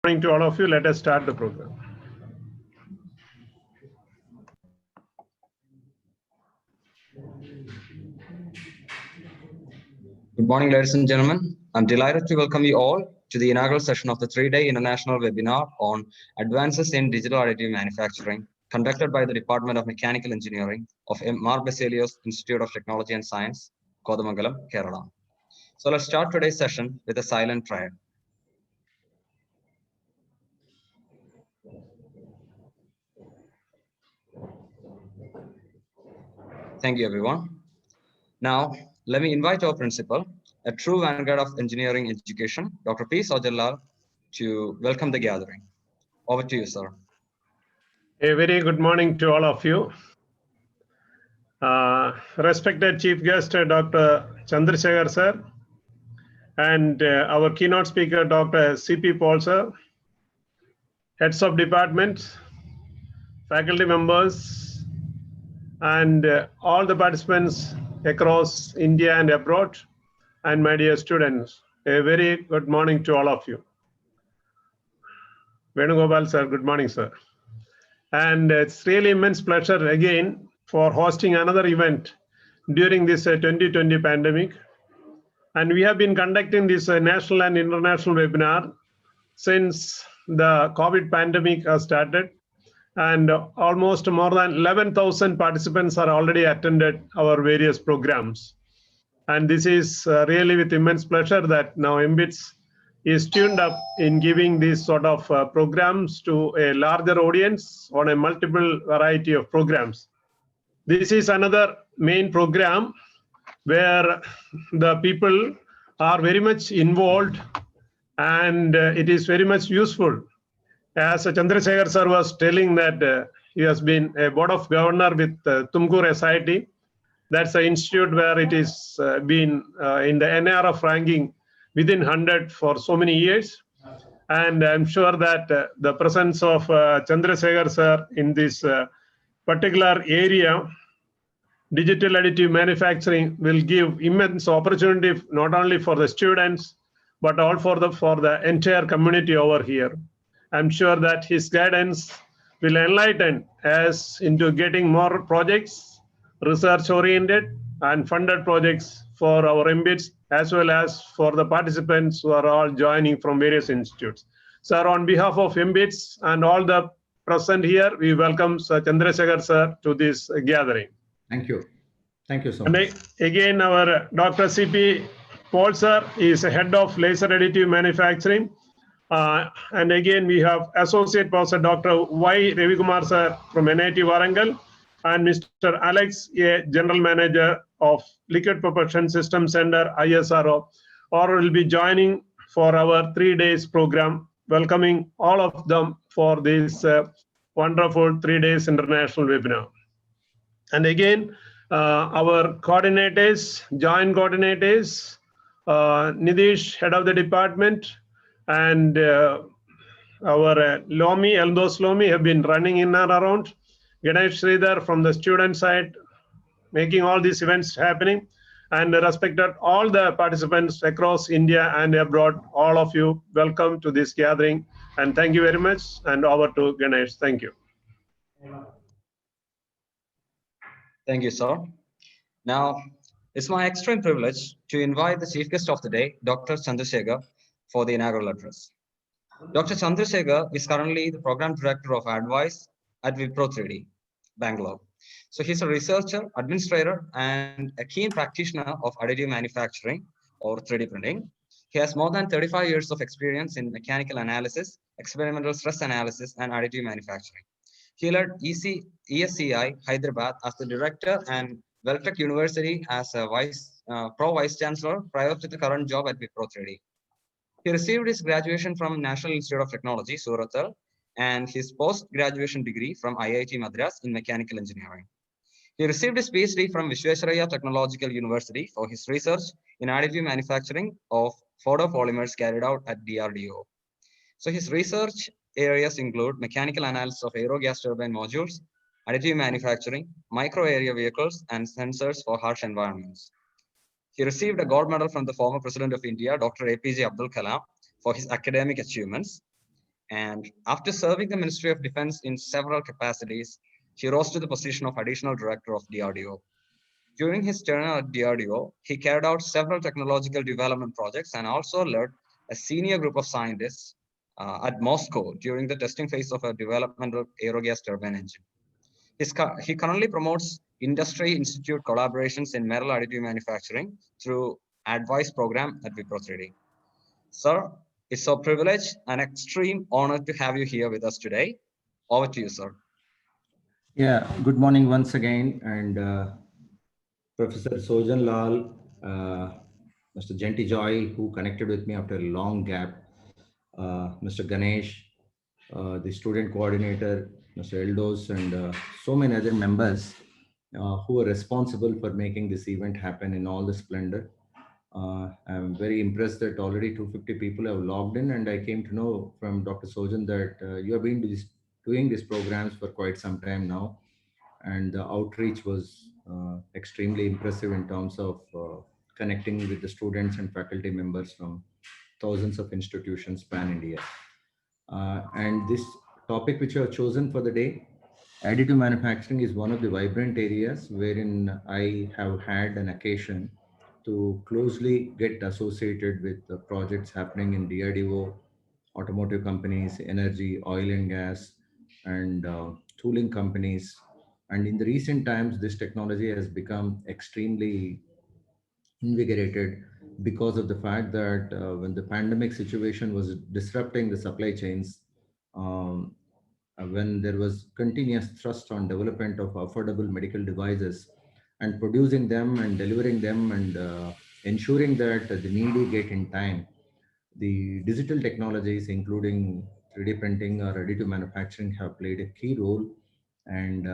Morning to all of you. Let us start the program. Good morning, ladies and gentlemen. I'm delighted to welcome you all to the inaugural session of the three-day international webinar on advances in digital additive manufacturing, conducted by the Department of Mechanical Engineering of M.R. Baselios Institute of Technology and Science, Kodamangalam, Kerala. So let's start today's session with a silent prayer. Thank you, everyone. Now, let me invite our principal, a true vanguard of engineering education, Dr. P. Sojalal, to welcome the gathering. Over to you, sir. A very good morning to all of you. Respected Chief Guest, Dr. Chandrasekhar sir, and our keynote speaker, Dr. C.P. Paul sir, heads of departments, faculty members, and all the participants across India and abroad, and my dear students. A very good morning to all of you. Venugopal sir, good morning, sir. And it's really immense pleasure again for hosting another event during this 2020 pandemic. And we have been conducting this national and international webinar since the COVID pandemic has started. And almost more than 11,000 participants are already attended our various programs. And this is really with immense pleasure that now MBITS is tuned up in giving these sort of programs to a larger audience on a multiple variety of programs. This is another main program where the people are very much involved and it is very much useful. As Chandrasekhar sir was telling that he has been a board of governor with Tumkur SIT. That's an institute where it is been in the NRF ranking within 100 for so many years. And I'm sure that the presence of Chandrasekhar sir in this particular area, digital additive manufacturing, will give immense opportunity not only for the students, but also for the entire community over here. I'm sure that his guidance will enlighten us into getting more projects, research-oriented and funded projects for our MBITS, as well as for the participants who are all joining from various institutes. Sir, on behalf of MBITS and all the present here, we welcome Sir Chandrasekhar sir to this gathering. Thank you. Thank you so and much. Again, our Dr. C.P. Paul sir is head of laser additive manufacturing. And again, we have Associate Professor Dr. Y. Ravikumar sir from NIT Warangal, and Mr. Alex, a General Manager of Liquid Propulsion System Center, ISRO, or will be joining for our 3 days program, welcoming all of them for this wonderful 3 days international webinar. And again, our coordinators, joint coordinators, Nidish, head of the department, and our Lomi, Eldos Lomi, have been running in and around. Ganesh Sridhar from the student side, making all these events happening, and respected all the participants across India and abroad. All of you, welcome to this gathering, and thank you very much. And over to Ganesh. Thank you. Thank you, sir. Now, it's my extreme privilege to invite the chief guest of the day, Dr. Chandrasekhar, for the inaugural address. Dr. Chandrasekhar is currently the program director of Advice at Wipro 3D, Bangalore. So he's a researcher, administrator, and a keen practitioner of additive manufacturing or 3D printing. He has more than 35 years of experience in mechanical analysis, experimental stress analysis, and additive manufacturing. He led ESCI Hyderabad as the director and Weltec University as a pro vice chancellor prior to the current job at Wipro 3D. He received his graduation from National Institute of Technology, Surathal, and his post-graduation degree from IIT Madras in mechanical engineering. He received his PhD from Visvesvaraya Technological University for his research in additive manufacturing of photopolymers carried out at DRDO. So his research areas include mechanical analysis of aerogas turbine modules, additive manufacturing, micro area vehicles, and sensors for harsh environments. He received a gold medal from the former President of India, Dr. APJ Abdul Kalam, for his academic achievements. And after serving the Ministry of Defense in several capacities, he rose to the position of Additional Director of DRDO. During his tenure at DRDO, he carried out several technological development projects and also led a senior group of scientists at Moscow during the testing phase of a developmental aerogas turbine engine. He currently promotes industry institute collaborations in metal additive manufacturing through advice program at Wipro 3D. Sir, it's a privilege and extreme honor to have you here with us today. Over to you, sir. Yeah, good morning once again. And Professor Sojan Lal, Mr. Genti Joy, who connected with me after a long gap, Mr. Ganesh, the student coordinator, Mr. Eldos, and so many other members who are responsible for making this event happen in all the splendor. I'm very impressed that already 250 people have logged in, and I came to know from Dr. Sojan that you have been doing these programs for quite some time now, and the outreach was extremely impressive in terms of connecting with the students and faculty members from thousands of institutions pan India. And this topic which I have chosen for the day, additive manufacturing, is one of the vibrant areas wherein I have had an occasion to closely get associated with the projects happening in DRDO, automotive companies, energy, oil and gas, and tooling companies. And in the recent times, this technology has become extremely invigorated because of the fact that when the pandemic situation was disrupting the supply chains, um, when there was continuous thrust on development of affordable medical devices and producing them and delivering them and ensuring that the needy get in time, the digital technologies, including 3D printing or additive manufacturing, have played a key role. And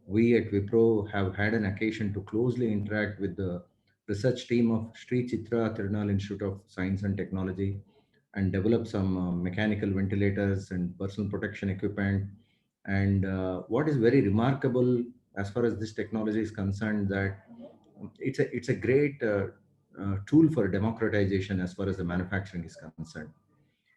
we at Wipro have had an occasion to closely interact with the research team of Sri Chitra Tirunal Institute of Science and Technology and develop some mechanical ventilators and personal protection equipment. And what is very remarkable as far as this technology is concerned, that it's a great tool for democratization as far as the manufacturing is concerned.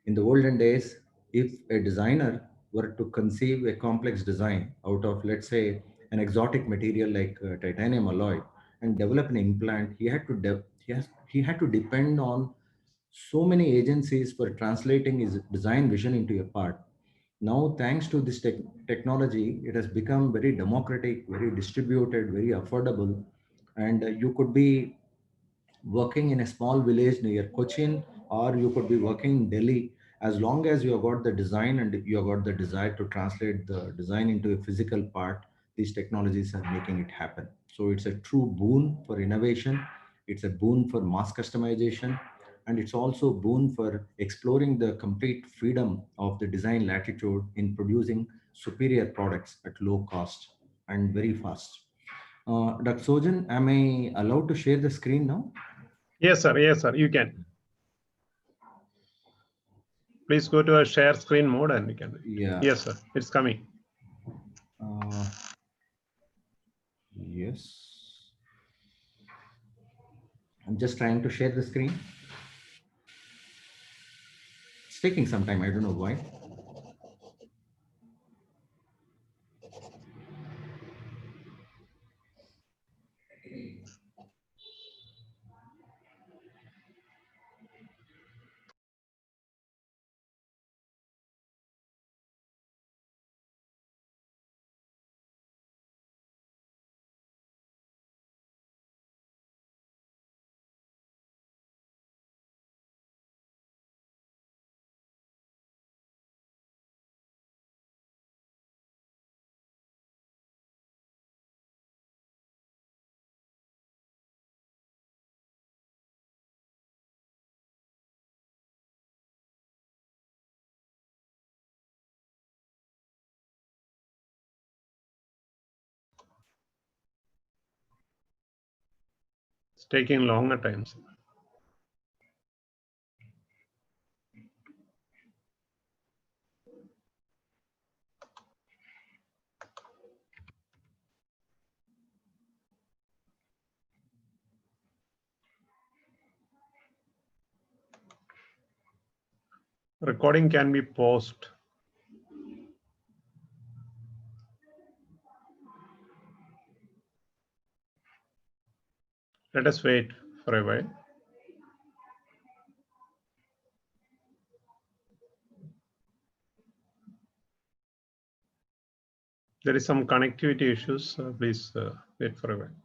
In the olden days, if a designer were to conceive a complex design out of, let's say, an exotic material like titanium alloy and develop an implant, he had to depend on so many agencies for translating his design vision into a part. Now, thanks to this technology, it has become very democratic, very distributed, very affordable, and you could be working in a small village near Cochin, or you could be working in Delhi. As long as you have got the design and you have got the desire to translate the design into a physical part, these technologies are making it happen. So it's a true boon for innovation. It's a boon for mass customization, and it's also a boon for exploring the complete freedom of the design latitude in producing superior products at low cost and very fast. Dr. Sojan, am I allowed to share the screen now? Yes, sir. Yes, sir. You can. Please go to a share screen mode and you can. Yeah. Yes, sir. It's coming. Yes. I'm just trying to share the screen. It's taking some time. I don't know why. It's taking longer times. Recording can be paused. Let us wait for a while. There is some connectivity issues. Please wait for a while.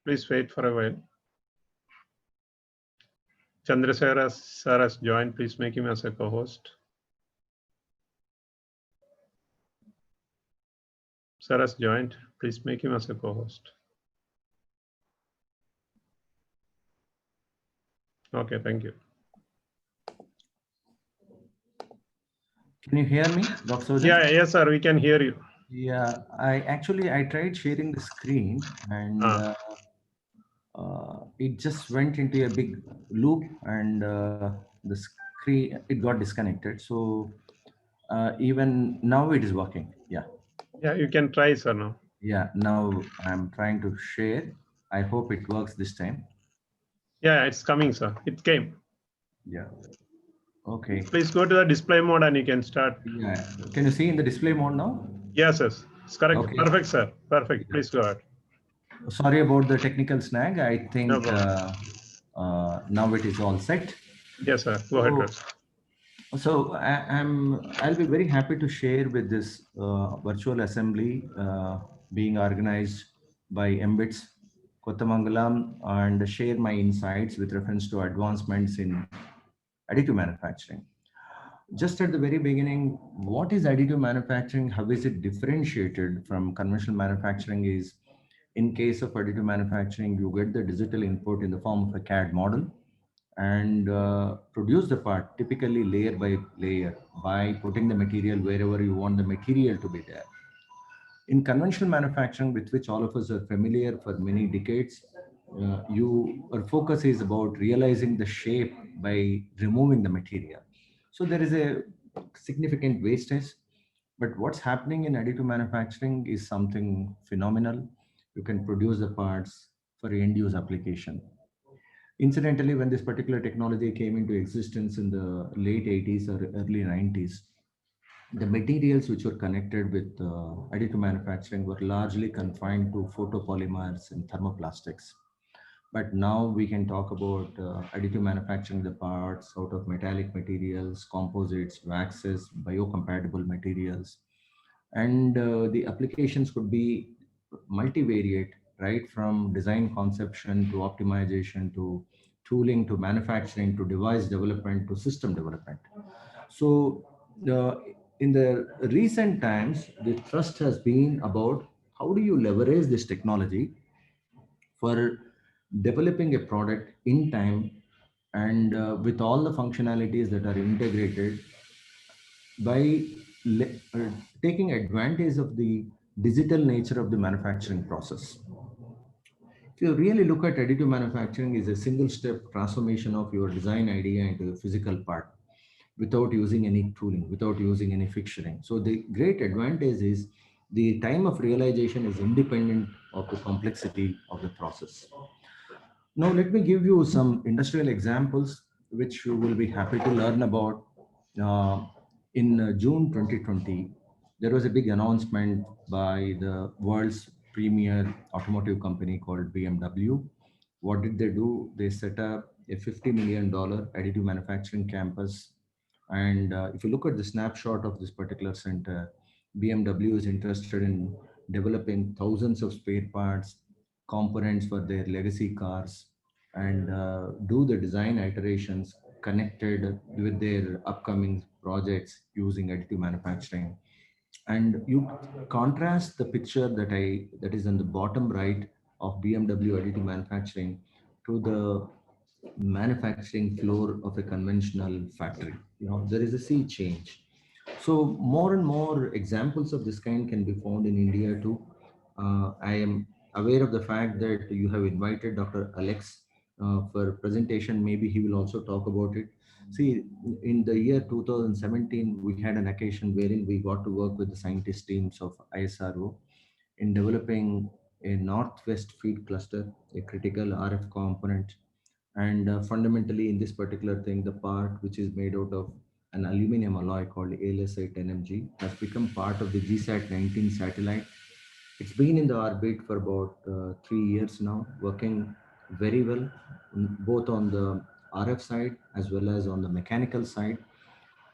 Please wait for a while. Chandrasekhar sir has joined. Please make him as a co-host. Sir has joined. Please make him as a co-host. Okay, thank you. Can you hear me, Dr. Sojan? Yeah, yes, sir. We can hear you. Yeah, I tried sharing the screen and it just went into a big loop and the screen, it got disconnected. So even now it is working. Yeah. Yeah, you can try, sir, now. Yeah, now I'm trying to share. I hope it works this time. Yeah, it's coming, sir. It came. Yeah. Okay. Please go to the display mode and you can start. Yeah. Can you see in the display mode now? Yes, yes. It's correct. Okay. Perfect, sir. Perfect. Yeah. Please go ahead. Sorry about the technical snag. I think No problem. now it is all set. Yes, sir. Go ahead, sir. So I'll be very happy to share with this virtual assembly being organized by MBITS Kottamangalam and share my insights with reference to advancements in additive manufacturing. Just at the very beginning, what is additive manufacturing? How is it differentiated from conventional manufacturing? Is in case of additive manufacturing, you get the digital input in the form of a CAD model and produce the part typically layer by layer by putting the material wherever you want the material to be there. In conventional manufacturing, with which all of us are familiar for many decades, our focus is about realizing the shape by removing the material. So there is a significant wastage, but what's happening in additive manufacturing is something phenomenal. You can produce the parts for end use application. Incidentally, when this particular technology came into existence in the late 80s or early 90s, the materials which were connected with additive manufacturing were largely confined to photopolymers and thermoplastics. But now we can talk about additive manufacturing the parts out of metallic materials, composites, waxes, biocompatible materials. And the applications could be multivariate, right? From design conception to optimization to tooling to manufacturing to device development to system development. So in the recent times, the thrust has been about how do you leverage this technology for developing a product in time and with all the functionalities that are integrated by taking advantage of the digital nature of the manufacturing process. If you really look at additive manufacturing is a single step transformation of your design idea into a physical part without using any tooling, without using any fixturing. So the great advantage is the time of realization is independent of the complexity of the process. Now, let me give you some industrial examples, which you will be happy to learn about. In June 2020, there was a big announcement by the world's premier automotive company called BMW. What did they do? They set up a $50 million additive manufacturing campus. And if you look at the snapshot of this particular center, BMW is interested in developing thousands of spare parts components for their legacy cars and do the design iterations connected with their upcoming projects using additive manufacturing. And you contrast the picture that is on the bottom right of BMW additive manufacturing to the manufacturing floor of a conventional factory. There is a sea change. So more and more examples of this kind can be found in India too. I am aware of the fact that you have invited Dr. Alex for presentation. Maybe he will also talk about it. See, in the year 2017, we had an occasion wherein we got to work with the scientist teams of ISRO in developing a northwest feed cluster, a critical RF component. And fundamentally, in this particular thing, the part which is made out of an aluminum alloy called ALSI 10Mg has become part of the GSAT-19 satellite. It's been in the orbit for about 3 years now, working very well, both on the RF side as well as on the mechanical side.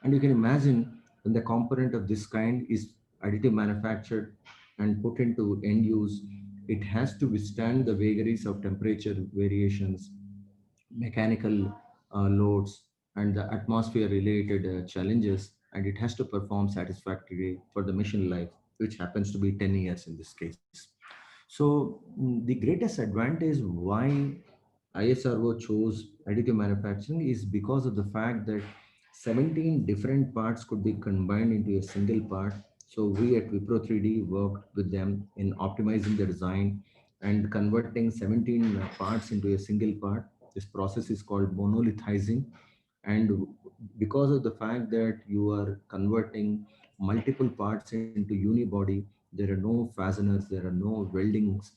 And you can imagine when the component of this kind is additive manufactured and put into end use, it has to withstand the vagaries of temperature variations, mechanical loads, and the atmosphere related challenges, and it has to perform satisfactorily for the mission life, which happens to be 10 years in this case. So the greatest advantage why ISRO chose additive manufacturing is because of the fact that 17 different parts could be combined into a single part. So we at Wipro 3D worked with them in optimizing the design and converting 17 parts into a single part. This process is called monolithizing. And because of the fact that you are converting multiple parts into unibody, there are no fasteners, there are no weldings,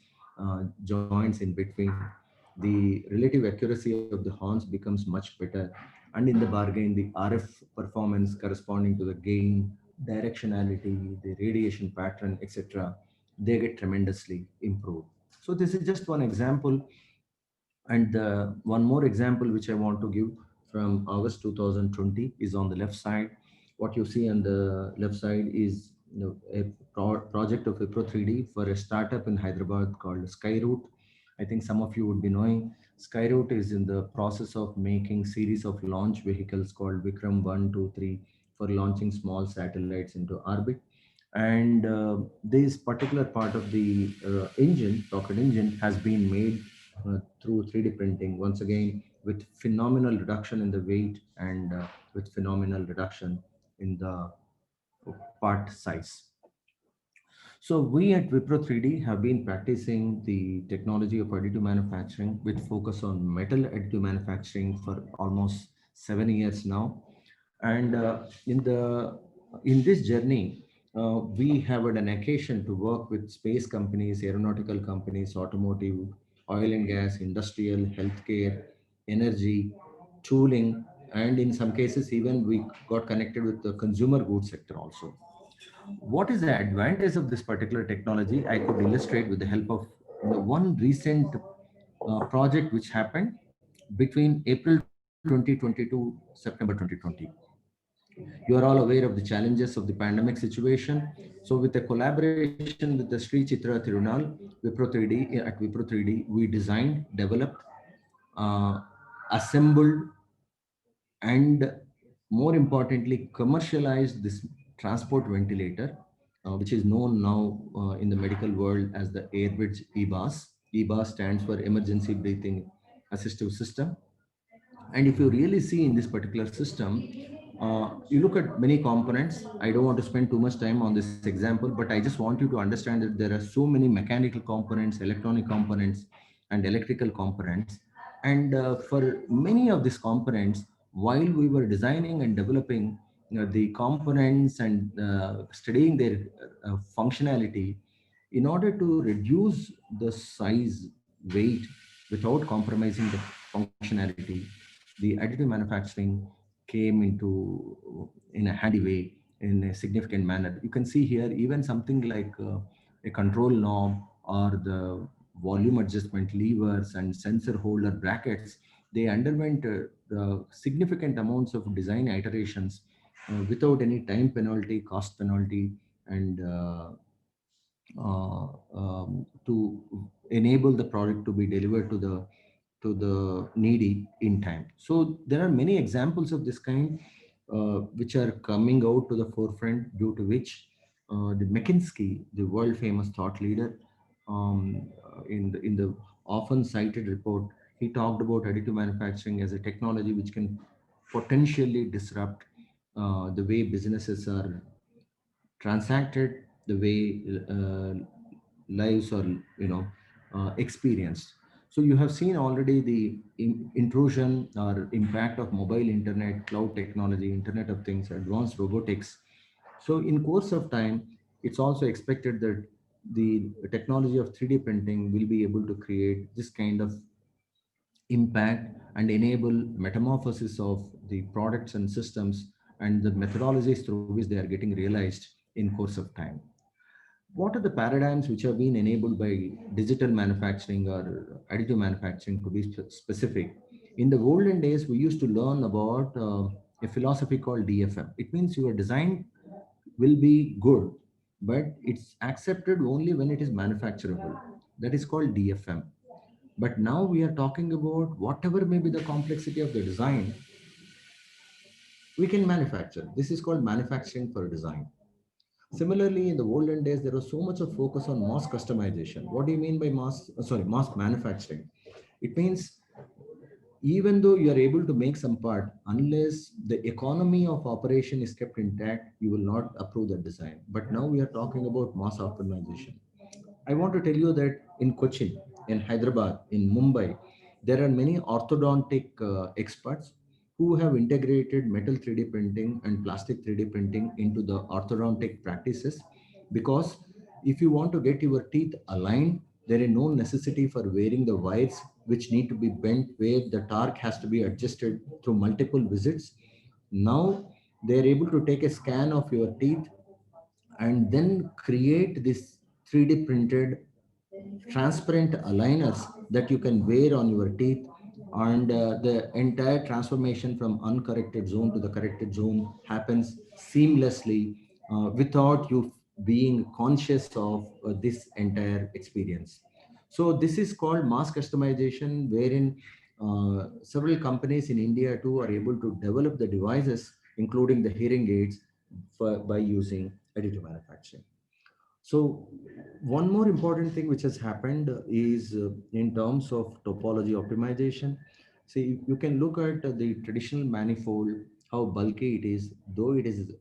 joints in between. The relative accuracy of the horns becomes much better. And in the bargain, the RF performance corresponding to the gain, directionality, the radiation pattern, etc., they get tremendously improved. So this is just one example. And one more example which I want to give from August 2020 is on the left side. What you see on the left side is a project of Wipro 3D for a startup in Hyderabad called Skyroot. I think some of you would be knowing Skyroot is in the process of making series of launch vehicles called Vikram 1, 2, 3 for launching small satellites into orbit. And this particular part of the engine, rocket engine, has been made through 3D printing, once again, with phenomenal reduction in the weight and with phenomenal reduction in the part size. So we at Wipro 3D have been practicing the technology of additive manufacturing with focus on metal additive manufacturing for almost 7 years now. And in this journey, we have had an occasion to work with space companies, aeronautical companies, automotive, oil and gas, industrial, healthcare, energy, tooling, and in some cases even we got connected with the consumer goods sector also. What is the advantage of this particular technology? I could illustrate with the help of one recent project which happened between April 2022, September 2020. You are all aware of the challenges of the pandemic situation. So with the collaboration with the Sri Chitra Tirunal, at Wipro 3D, we designed, developed, uh, assembled, and more importantly, commercialized this transport ventilator, which is known now in the medical world as the Airbridge EBAS. EBAS stands for Emergency Breathing Assistive System. And if you really see in this particular system, you look at many components. I don't want to spend too much time on this example, but I just want you to understand that there are so many mechanical components, electronic components, and electrical components. And for many of these components, while we were designing and developing the components and studying their functionality, in order to reduce the size, weight, without compromising the functionality, the additive manufacturing came into in a handy way, in a significant manner. You can see here even something like a control knob or the volume adjustment levers and sensor holder brackets. They underwent significant amounts of design iterations without any time penalty, cost penalty, and to enable the product to be delivered to the needy in time. So there are many examples of this kind which are coming out to the forefront, due to which the McKinsey, the world famous thought leader, in the often cited report, he talked about additive manufacturing as a technology which can potentially disrupt the way businesses are transacted, the way lives are, experienced. So you have seen already the intrusion or impact of mobile internet, cloud technology, Internet of Things, advanced robotics. So in course of time, it's also expected that the technology of 3D printing will be able to create this kind of impact and enable metamorphosis of the products and systems and the methodologies through which they are getting realized in course of time. What are the paradigms which have been enabled by digital manufacturing or additive manufacturing, to be specific? In the olden days, we used to learn about a philosophy called DFM. It means your design will be good, but it's accepted only when it is manufacturable. That is called DFM. But now we are talking about whatever may be the complexity of the design, we can manufacture. This is called manufacturing for design. Similarly, in the olden days, there was so much of focus on mass customization. What do you mean by mass manufacturing? It means even though you are able to make some part, unless the economy of operation is kept intact, you will not approve the design. But now we are talking about mass optimization. I want to tell you that in Cochin, in Hyderabad, in Mumbai, there are many orthodontic experts who have integrated metal 3D printing and plastic 3D printing into the orthodontic practices, because if you want to get your teeth aligned, there is no necessity for wearing the wires which need to be bent, where the torque has to be adjusted through multiple visits. Now they are able to take a scan of your teeth and then create this 3D printed transparent aligners that you can wear on your teeth, and the entire transformation from uncorrected zone to the corrected zone happens seamlessly without you being conscious of this entire experience. So this is called mass customization, wherein several companies in India too are able to develop the devices, including the hearing aids, by using additive manufacturing. So one more important thing which has happened is in terms of topology optimization. See, you can look at the traditional manifold, how bulky it is, though it is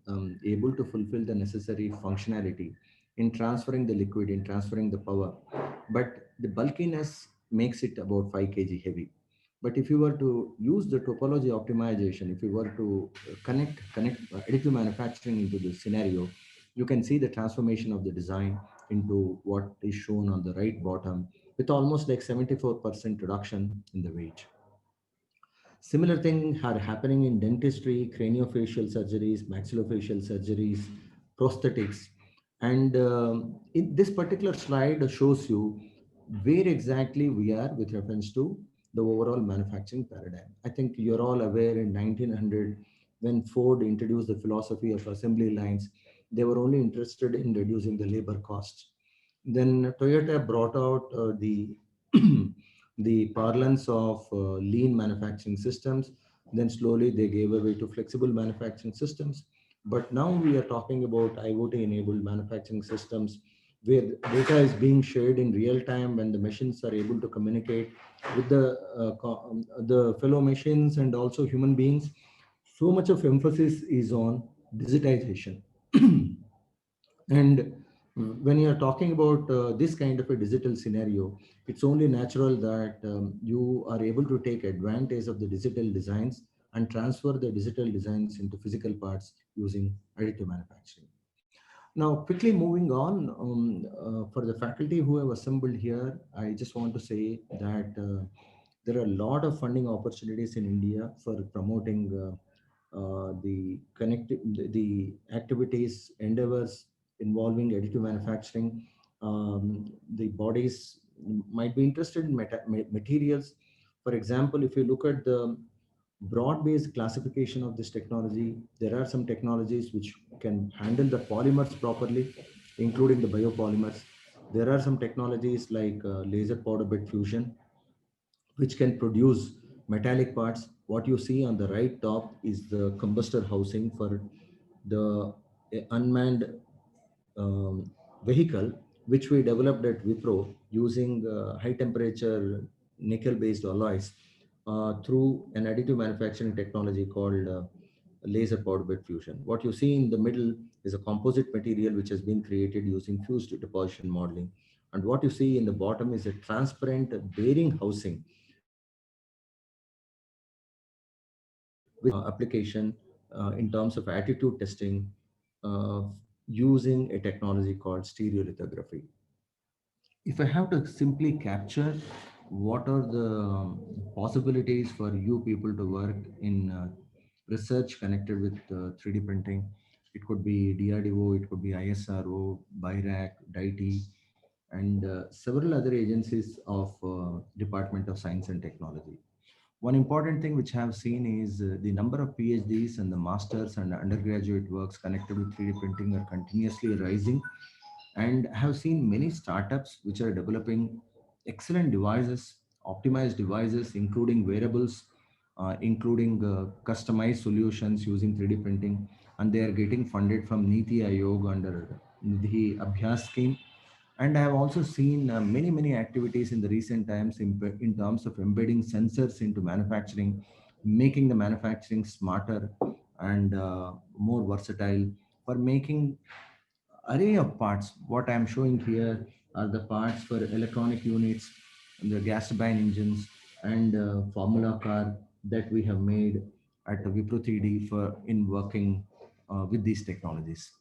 able to fulfill the necessary functionality in transferring the liquid, in transferring the power. But the bulkiness makes it about 5 kg heavy. But if you were to use the topology optimization, if you were to connect additive manufacturing into the scenario, you can see the transformation of the design into what is shown on the right bottom, with almost like 74% reduction in the weight. Similar things are happening in dentistry, craniofacial surgeries, maxillofacial surgeries, prosthetics. And in this particular slide shows you where exactly we are with reference to the overall manufacturing paradigm. I think you're all aware in 1900, when Ford introduced the philosophy of assembly lines, they were only interested in reducing the labor costs. Then Toyota brought out the the parlance of lean manufacturing systems. Then slowly they gave away to flexible manufacturing systems. But now we are talking about IoT enabled manufacturing systems, where data is being shared in real time when the machines are able to communicate with the fellow machines and also human beings. So much of emphasis is on digitization. And when you are talking about this kind of a digital scenario, it's only natural that you are able to take advantage of the digital designs and transfer the digital designs into physical parts using additive manufacturing. Now, quickly moving on, for the faculty who have assembled here, I just want to say that there are a lot of funding opportunities in India for promoting the activities, endeavors involving additive manufacturing. The bodies might be interested in materials. For example, if you look at the broad-based classification of this technology, there are some technologies which can handle the polymers properly, including the biopolymers. There are some technologies like laser powder bed fusion, which can produce metallic parts. What you see on the right top is the combustor housing for the unmanned vehicle, which we developed at Wipro using high temperature nickel based alloys through an additive manufacturing technology called laser powder bed fusion. What you see in the middle is a composite material which has been created using fused deposition modeling. And what you see in the bottom is a transparent bearing housing with application in terms of attitude testing uh, using a technology called stereolithography. If I have to simply capture what are the possibilities for you people to work in research connected with 3D printing, it could be DRDO, it could be ISRO, BIRAC, DITI, and several other agencies of Department of Science and Technology. One important thing which I have seen is the number of PhDs and the masters and undergraduate works connected with 3D printing are continuously rising, and have seen many startups which are developing excellent devices, optimized devices, including wearables, including customized solutions using 3D printing, and they are getting funded from Niti Aayog under the Abhyas scheme. And I have also seen many activities in the recent times in terms of embedding sensors into manufacturing, making the manufacturing smarter and more versatile for making array of parts. What I'm showing here are the parts for electronic units, the gas turbine engines, and Formula car that we have made at Wipro 3D for in working with these technologies.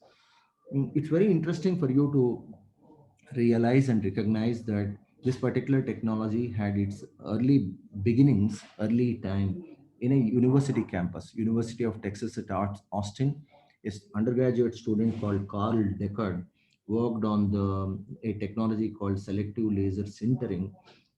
It's very interesting for you to realize and recognize that this particular technology had its early beginnings, early time in a university campus, University of Texas at Austin. Is undergraduate student called Carl Deckard worked on a technology called selective laser sintering,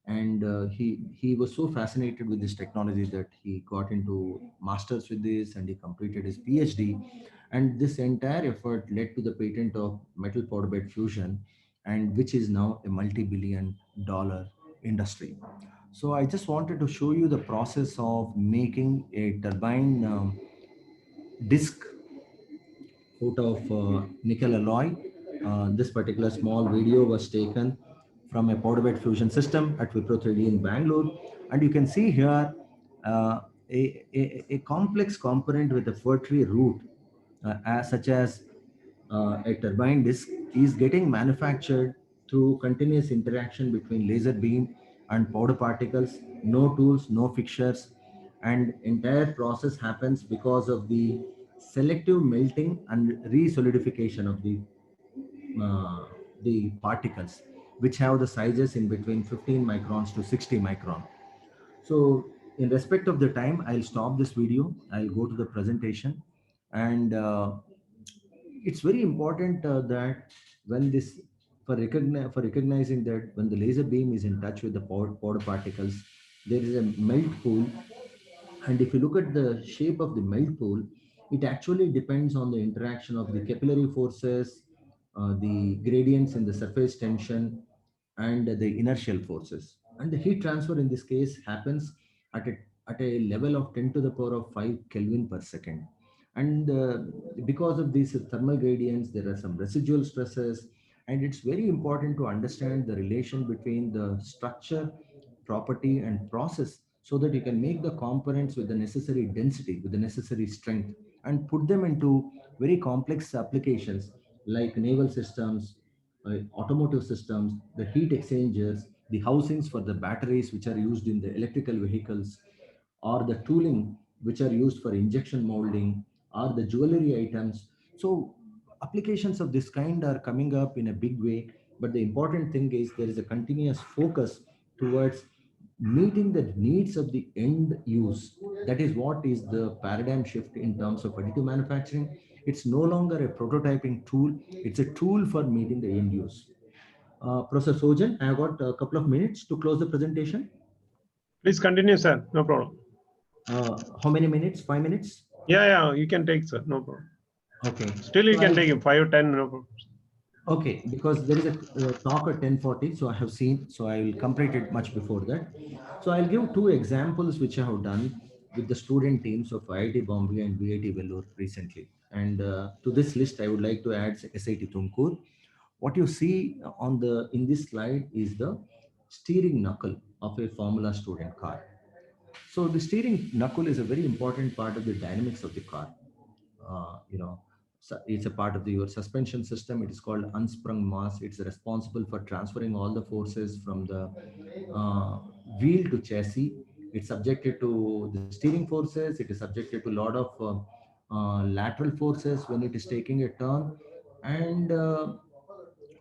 and he was so fascinated with this technology that he got into masters with this and he completed his PhD. And this entire effort led to the patent of metal powder bed fusion, and which is now a multi-billion-dollar industry. So I just wanted to show you the process of making a turbine disc out of nickel alloy. This particular small video was taken from a powder bed fusion system at Wipro 3D in Bangalore. And you can see here a complex component with a fertile root, such as a turbine disc, is getting manufactured through continuous interaction between laser beam and powder particles, no tools, no fixtures, and entire process happens because of the selective melting and re-solidification of the particles, which have the sizes in between 15 microns to 60 micron. So in respect of the time, I'll stop this video. I'll go to the presentation. And it's very important that when this, for recognizing that when the laser beam is in touch with the powder particles, there is a melt pool. And if you look at the shape of the melt pool, it actually depends on the interaction of the capillary forces, the gradients in the surface tension, and the inertial forces. And the heat transfer in this case happens at a level of 10 to the power of 5 Kelvin per second. And because of these thermal gradients, there are some residual stresses. And it's very important to understand the relation between the structure, property, and process, so that you can make the components with the necessary density, with the necessary strength, and put them into very complex applications like naval systems, automotive systems, the heat exchangers, the housings for the batteries which are used in the electrical vehicles, or the tooling which are used for injection molding, or the jewelry items. So applications of this kind are coming up in a big way. But the important thing is there is a continuous focus towards meeting the needs of the end use. That is what is the paradigm shift in terms of additive manufacturing. It's no longer a prototyping tool, it's a tool for meeting the end use. Professor Sojan, I have got a couple of minutes to close the presentation. Please continue, sir. No problem. How many minutes? 5 minutes? Yeah, you can take, sir. No problem. Okay. Still, you So can take 5 or 10. No problem. Okay, because there is a talk at 10:40, so I have seen, so I will complete it much before that. So I'll give two examples which I have done with the student teams of IIT Bombay and VIT Vellore recently. And to this list, I would like to add SIT Tumkur. What you see on the in this slide is the steering knuckle of a Formula student car. So the steering knuckle is a very important part of the dynamics of the car. You know, it's a part of your suspension system. It is called unsprung mass. It's responsible for transferring all the forces from the uh, wheel to chassis. It's subjected to the steering forces. It is subjected to a lot of lateral forces when it is taking a turn. And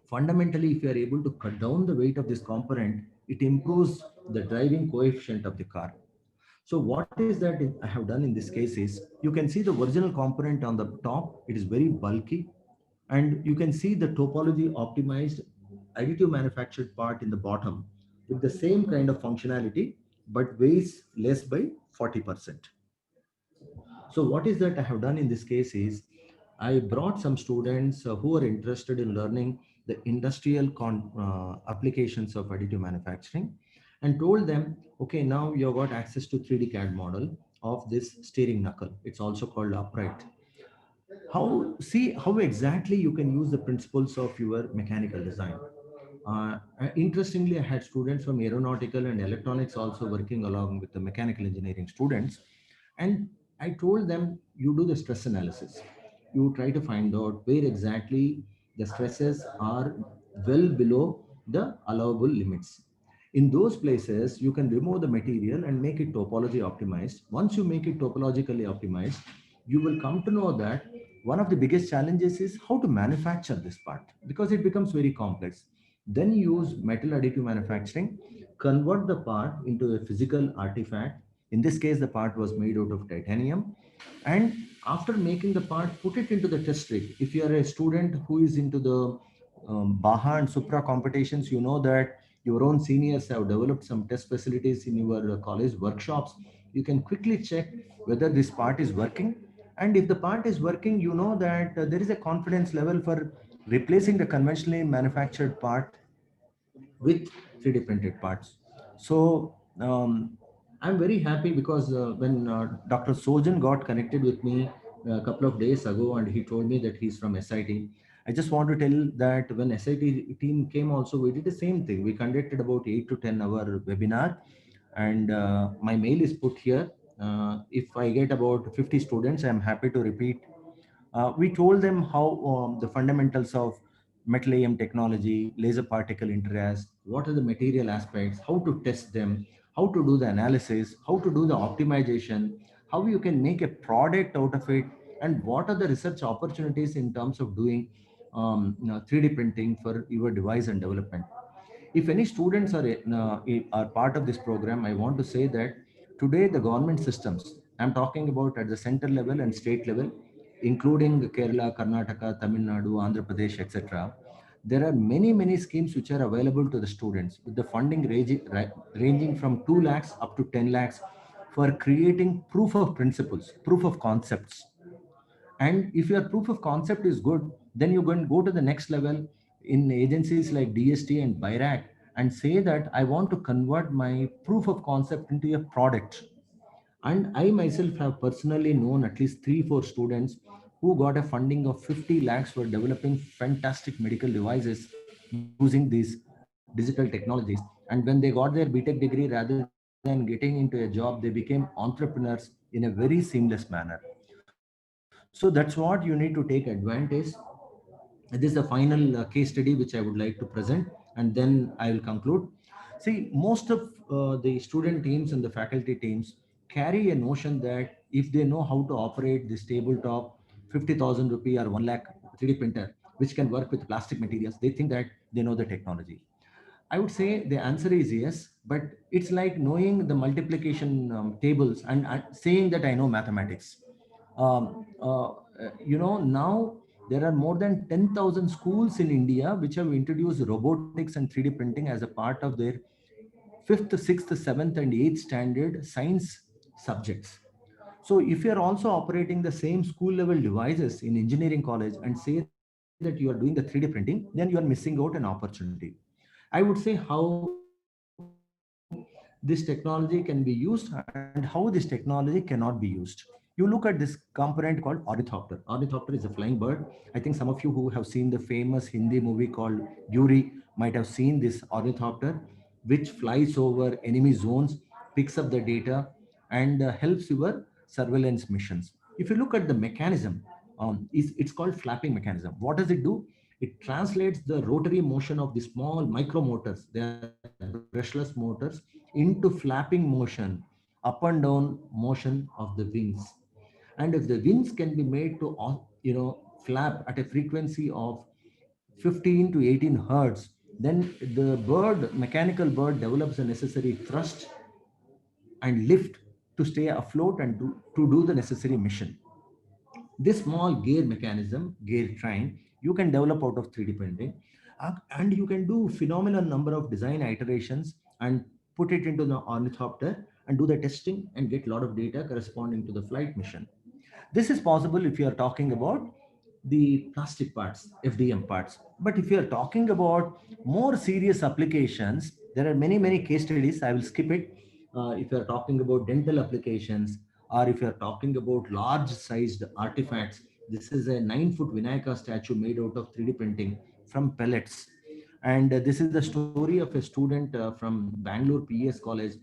fundamentally, if you are able to cut down the weight of this component, it improves the driving coefficient of the car. So what is that I have done in this case is, you can see the original component on the top, it is very bulky, and you can see the topology optimized additive manufactured part in the bottom with the same kind of functionality, but weighs less by 40%. So what is that I have done in this case is, I brought some students who are interested in learning the industrial applications of additive manufacturing, and told them, okay, now you've got access to 3D CAD model of this steering knuckle. It's also called upright. How exactly you can use the principles of your mechanical design. Interestingly, I had students from aeronautical and electronics also working along with the mechanical engineering students. And I told them, you do the stress analysis. You try to find out where exactly the stresses are well below the allowable limits. In those places, you can remove the material and make it topology optimized. Once you make it topologically optimized, you will come to know that one of the biggest challenges is how to manufacture this part, because it becomes very complex. Then use metal additive manufacturing, convert the part into a physical artifact. In this case, the part was made out of titanium. And after making the part, put it into the test rig. If you are a student who is into the Baha and Supra competitions, you know that your own seniors have developed some test facilities in your college workshops. You can quickly check whether this part is working. And if the part is working, you know that there is a confidence level for replacing the conventionally manufactured part with 3D printed parts. So I'm very happy because when Dr. Sojan got connected with me a couple of days ago, and he told me that he's from SIT. I just want to tell that when SIT team came also, we did the same thing. We conducted about 8 to 10 hour webinar, and my mail is put here. If I get about 50 students, I'm happy to repeat. We told them how the fundamentals of metal AM technology, laser particle interest, what are the material aspects, how to test them, how to do the analysis, how to do the optimization, how you can make a product out of it, and what are the research opportunities in terms of doing 3D printing for your device and development. If any students are part of this program, I want to say that today the government systems, I'm talking about at the center level and state level, including Kerala, Karnataka, Tamil Nadu, Andhra Pradesh, etc. There are many schemes which are available to the students with the funding ranging from 2 lakhs up to 10 lakhs for creating proof of principles, proof of concepts. And if your proof of concept is good, then you can go to the next level in agencies like DST and BIRAC and say that I want to convert my proof of concept into a product. And I myself have personally known at least 3, 4 students who got a funding of 50 lakhs for developing fantastic medical devices using these digital technologies. And when they got their BTech degree, rather than getting into a job, they became entrepreneurs in a very seamless manner. So that's what you need to take advantage. This is the final case study which I would like to present, and then I will conclude. See, most of the student teams and the faculty teams carry a notion that if they know how to operate this tabletop 50,000 rupee or 1 lakh 3D printer, which can work with plastic materials, they think that they know the technology. I would say the answer is yes, but it's like knowing the multiplication tables and saying that I know mathematics. Now there are more than 10,000 schools in India which have introduced robotics and 3D printing as a part of their fifth, sixth, seventh, and eighth standard science subjects. So if you're also operating the same school level devices in engineering college and say that that you are doing the 3D printing, then you are missing out an opportunity. I would say how this technology can be used and how this technology cannot be used. You look at this component called ornithopter. Ornithopter is a flying bird. I think some of you who have seen the famous Hindi movie called Yuri might have seen this ornithopter, which flies over enemy zones, picks up the data, and helps your surveillance missions. If you look at the mechanism, it's called flapping mechanism. What does it do? It translates the rotary motion of the small micro motors, they are brushless motors, into flapping motion, up and down motion of the wings. And if the wings can be made to flap at a frequency of 15 to 18 hertz, then the mechanical bird develops the necessary thrust and lift to stay afloat and to do the necessary mission. This small gear mechanism, gear train, you can develop out of 3D printing, and you can do phenomenal number of design iterations and put it into the ornithopter and do the testing and get a lot of data corresponding to the flight mission. This is possible if you are talking about the plastic parts, FDM parts. But if you are talking about more serious applications, there are many case studies. I will skip it. If you are talking about dental applications, or if you are talking about large sized artifacts, this is a 9-foot Vinayaka statue made out of 3D printing from pellets. And this is the story of a student from Bangalore PS College,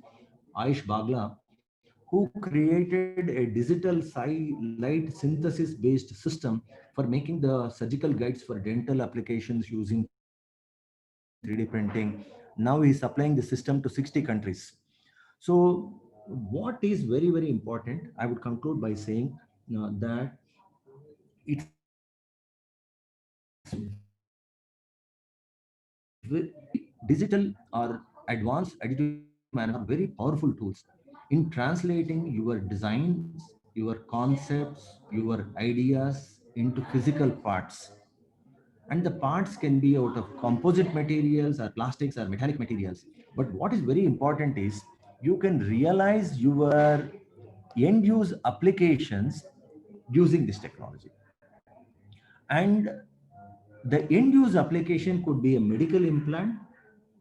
Ayush Bagla, who created a digital light synthesis based system for making the surgical guides for dental applications using 3D printing. Now he's supplying the system to 60 countries. So what is very important, I would conclude by saying that it's digital or advanced additive manufacturing are very powerful tools in translating your designs, your concepts, your ideas into physical parts. And the parts can be out of composite materials or plastics or metallic materials. But what is very important is you can realize your end use applications using this technology. And the end use application could be a medical implant,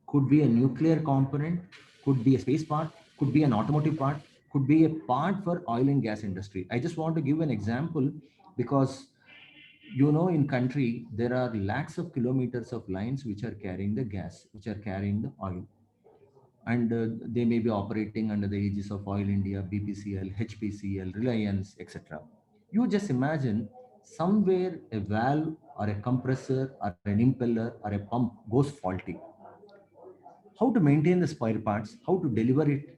could be a nuclear component, could be a space part, could be an automotive part, could be a part for oil and gas industry. I just want to give an example because in country there are lakhs of kilometers of lines which are carrying the gas, which are carrying the oil, and they may be operating under the aegis of Oil India, BPCL, HPCL, Reliance, etc. You just imagine somewhere a valve or a compressor or an impeller or a pump goes faulty. How to maintain the spare parts, how to deliver it.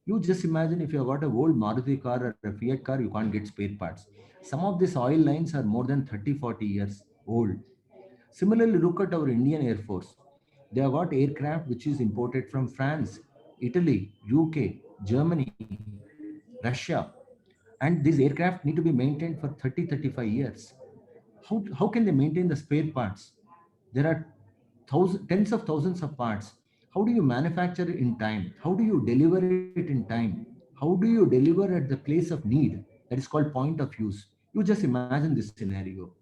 You just imagine if you have got a old Maruti car or a Fiat car, you can't get spare parts. Some of these oil lines are more than 30-40 years old. Similarly, look at our Indian Air Force. They have got aircraft which is imported from France, Italy, UK, Germany, Russia. And these aircraft need to be maintained for 30-35 years. How can they maintain the spare parts? There are tens of thousands of parts. How do you manufacture it in time? How do you deliver it in time? How do you deliver at the place of need? That is called point of use. You just imagine this scenario.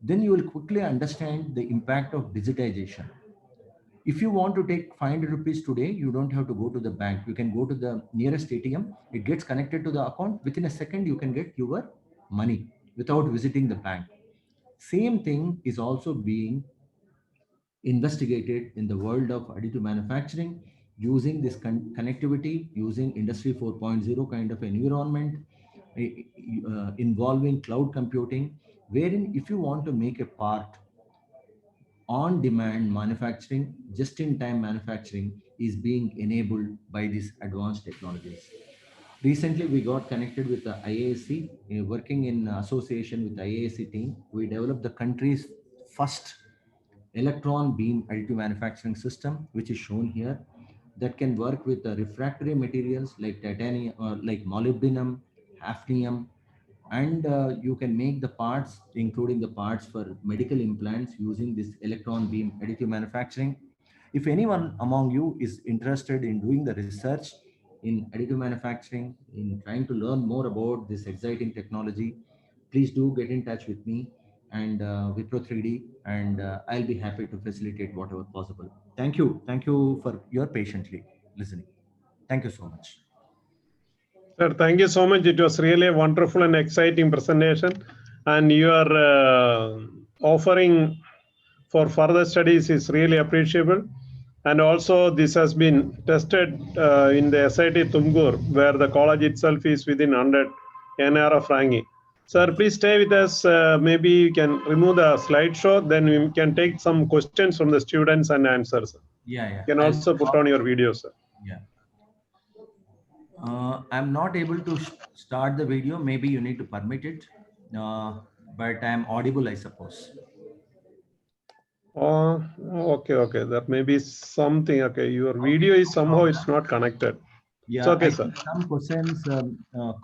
Then you will quickly understand the impact of digitization. If you want to take 500 rupees today, you don't have to go to the bank. You can go to the nearest ATM. It gets connected to the account. Within a second, you can get your money without visiting the bank. Same thing is also being investigated in the world of additive manufacturing using this connectivity, using Industry 4.0 kind of environment, involving cloud computing, wherein if you want to make a part, on demand manufacturing, just in time manufacturing is being enabled by these advanced technologies. Recently, we got connected with the IASC, working in association with the IASC team. We developed the country's first electron beam additive manufacturing system, which is shown here, that can work with the refractory materials like titanium or like molybdenum, hafnium, and you can make the parts, including the parts for medical implants, using this electron beam additive manufacturing. If anyone among you is interested in doing the research in additive manufacturing, in trying to learn more about this exciting technology, please do get in touch with me. and Wipro 3D, and I'll be happy to facilitate whatever possible. Thank you. Thank you for your patiently listening. Thank you so much. Sir, thank you so much. It was really a wonderful and exciting presentation. And your offering for further studies is really appreciable. And also, this has been tested in the SIT Tumkur, where the college itself is within 100 NRF ranking. Sir, please stay with us. Maybe you can remove the slideshow, then we can take some questions from the students and answers. Yeah, You yeah. can also put on your video, sir. Yeah. I'm not able to start the video. Maybe you need to permit it, but I'm audible, I suppose. Okay. That may be something. Okay, your video is somehow it's not connected. It's Yeah, okay, I sir. think some questions,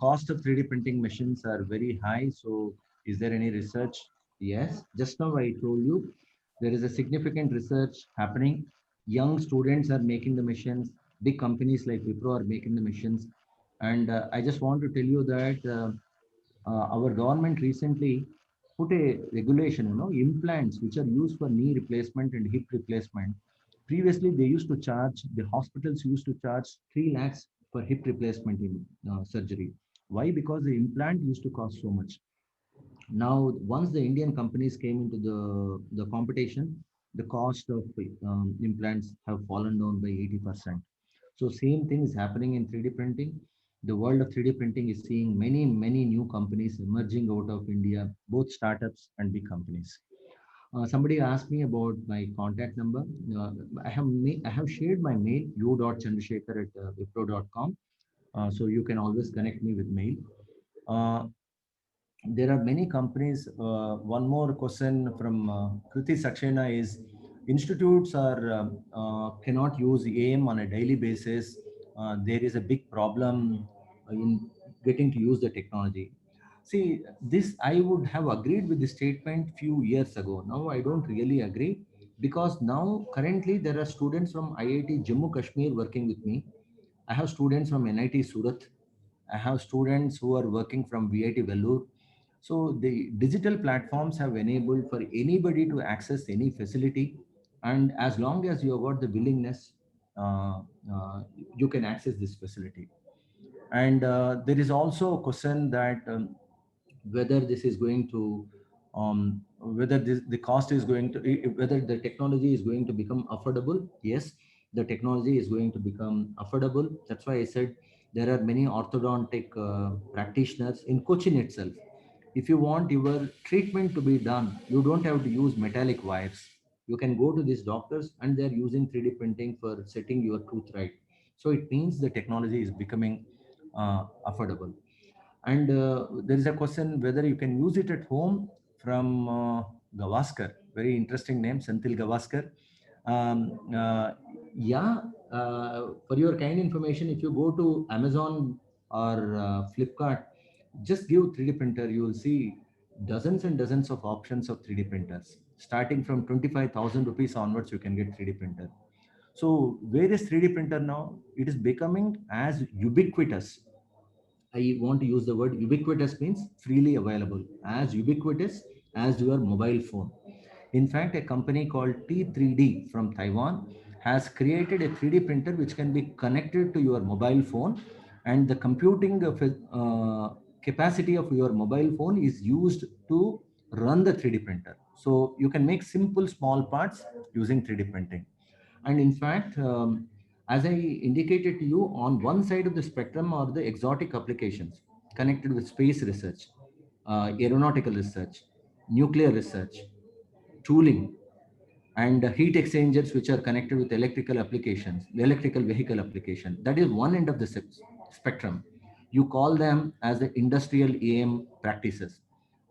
cost of 3D printing machines are very high. So is there any research? Yes, just now I told you there is a significant research happening. Young students are making the machines. Big companies like Wipro are making the machines. And I just want to tell you that our government recently put a regulation, implants which are used for knee replacement and hip replacement. Previously, they used to charge, the hospitals used to charge 3 lakhs for hip replacement in surgery. Why? Because the implant used to cost so much. Now, once the Indian companies came into the competition, the cost of implants have fallen down by 80%. So same thing is happening in 3D printing. The world of 3D printing is seeing many new companies emerging out of India, both startups and big companies. Somebody asked me about my contact number. I have shared my mail, u.chandrasekhar@wipro.com. So you can always connect me with mail. Uh, there are many companies. One more question from Kriti Saxena is institutes are cannot use AM on a daily basis. There is a big problem in getting to use the technology. See, this I would have agreed with the statement few years ago. Now I don't really agree because now currently there are students from IIT Jammu Kashmir working with me. I have students from NIT Surat. I have students who are working from VIT Vellore. So the digital platforms have enabled for anybody to access any facility, and as long as you have got the willingness, uh, uh, you can access this facility. And there is also a question that whether this is going to whether the cost is going to whether the technology is going to become affordable. Yes, the technology is going to become affordable. That's why I said there are many orthodontic practitioners in Cochin itself. If you want your treatment to be done, you don't have to use metallic wires. You can go to these doctors and they're using 3D printing for setting your tooth right. So it means the technology is becoming affordable. And there is a question whether you can use it at home from Gavaskar. Very interesting name, Senthil Gavaskar. Yeah, for your kind information, if you go to Amazon or Flipkart, just give 3D printer, you will see dozens and dozens of options of 3D printers. Starting from 25,000 rupees onwards, you can get 3D printer. So where is 3D printer now? It is becoming as ubiquitous. I want to use the word ubiquitous means freely available, as ubiquitous as your mobile phone. In fact, a company called T3D from Taiwan has created a 3D printer which can be connected to your mobile phone, and the computing of capacity of your mobile phone is used to run the 3D printer. So you can make simple small parts using 3D printing. And in fact, as I indicated to you, on one side of the spectrum are the exotic applications connected with space research, aeronautical research, nuclear research, tooling, and heat exchangers which are connected with electrical applications, the electrical vehicle application. That is one end of the spectrum. You call them as the industrial AM practices.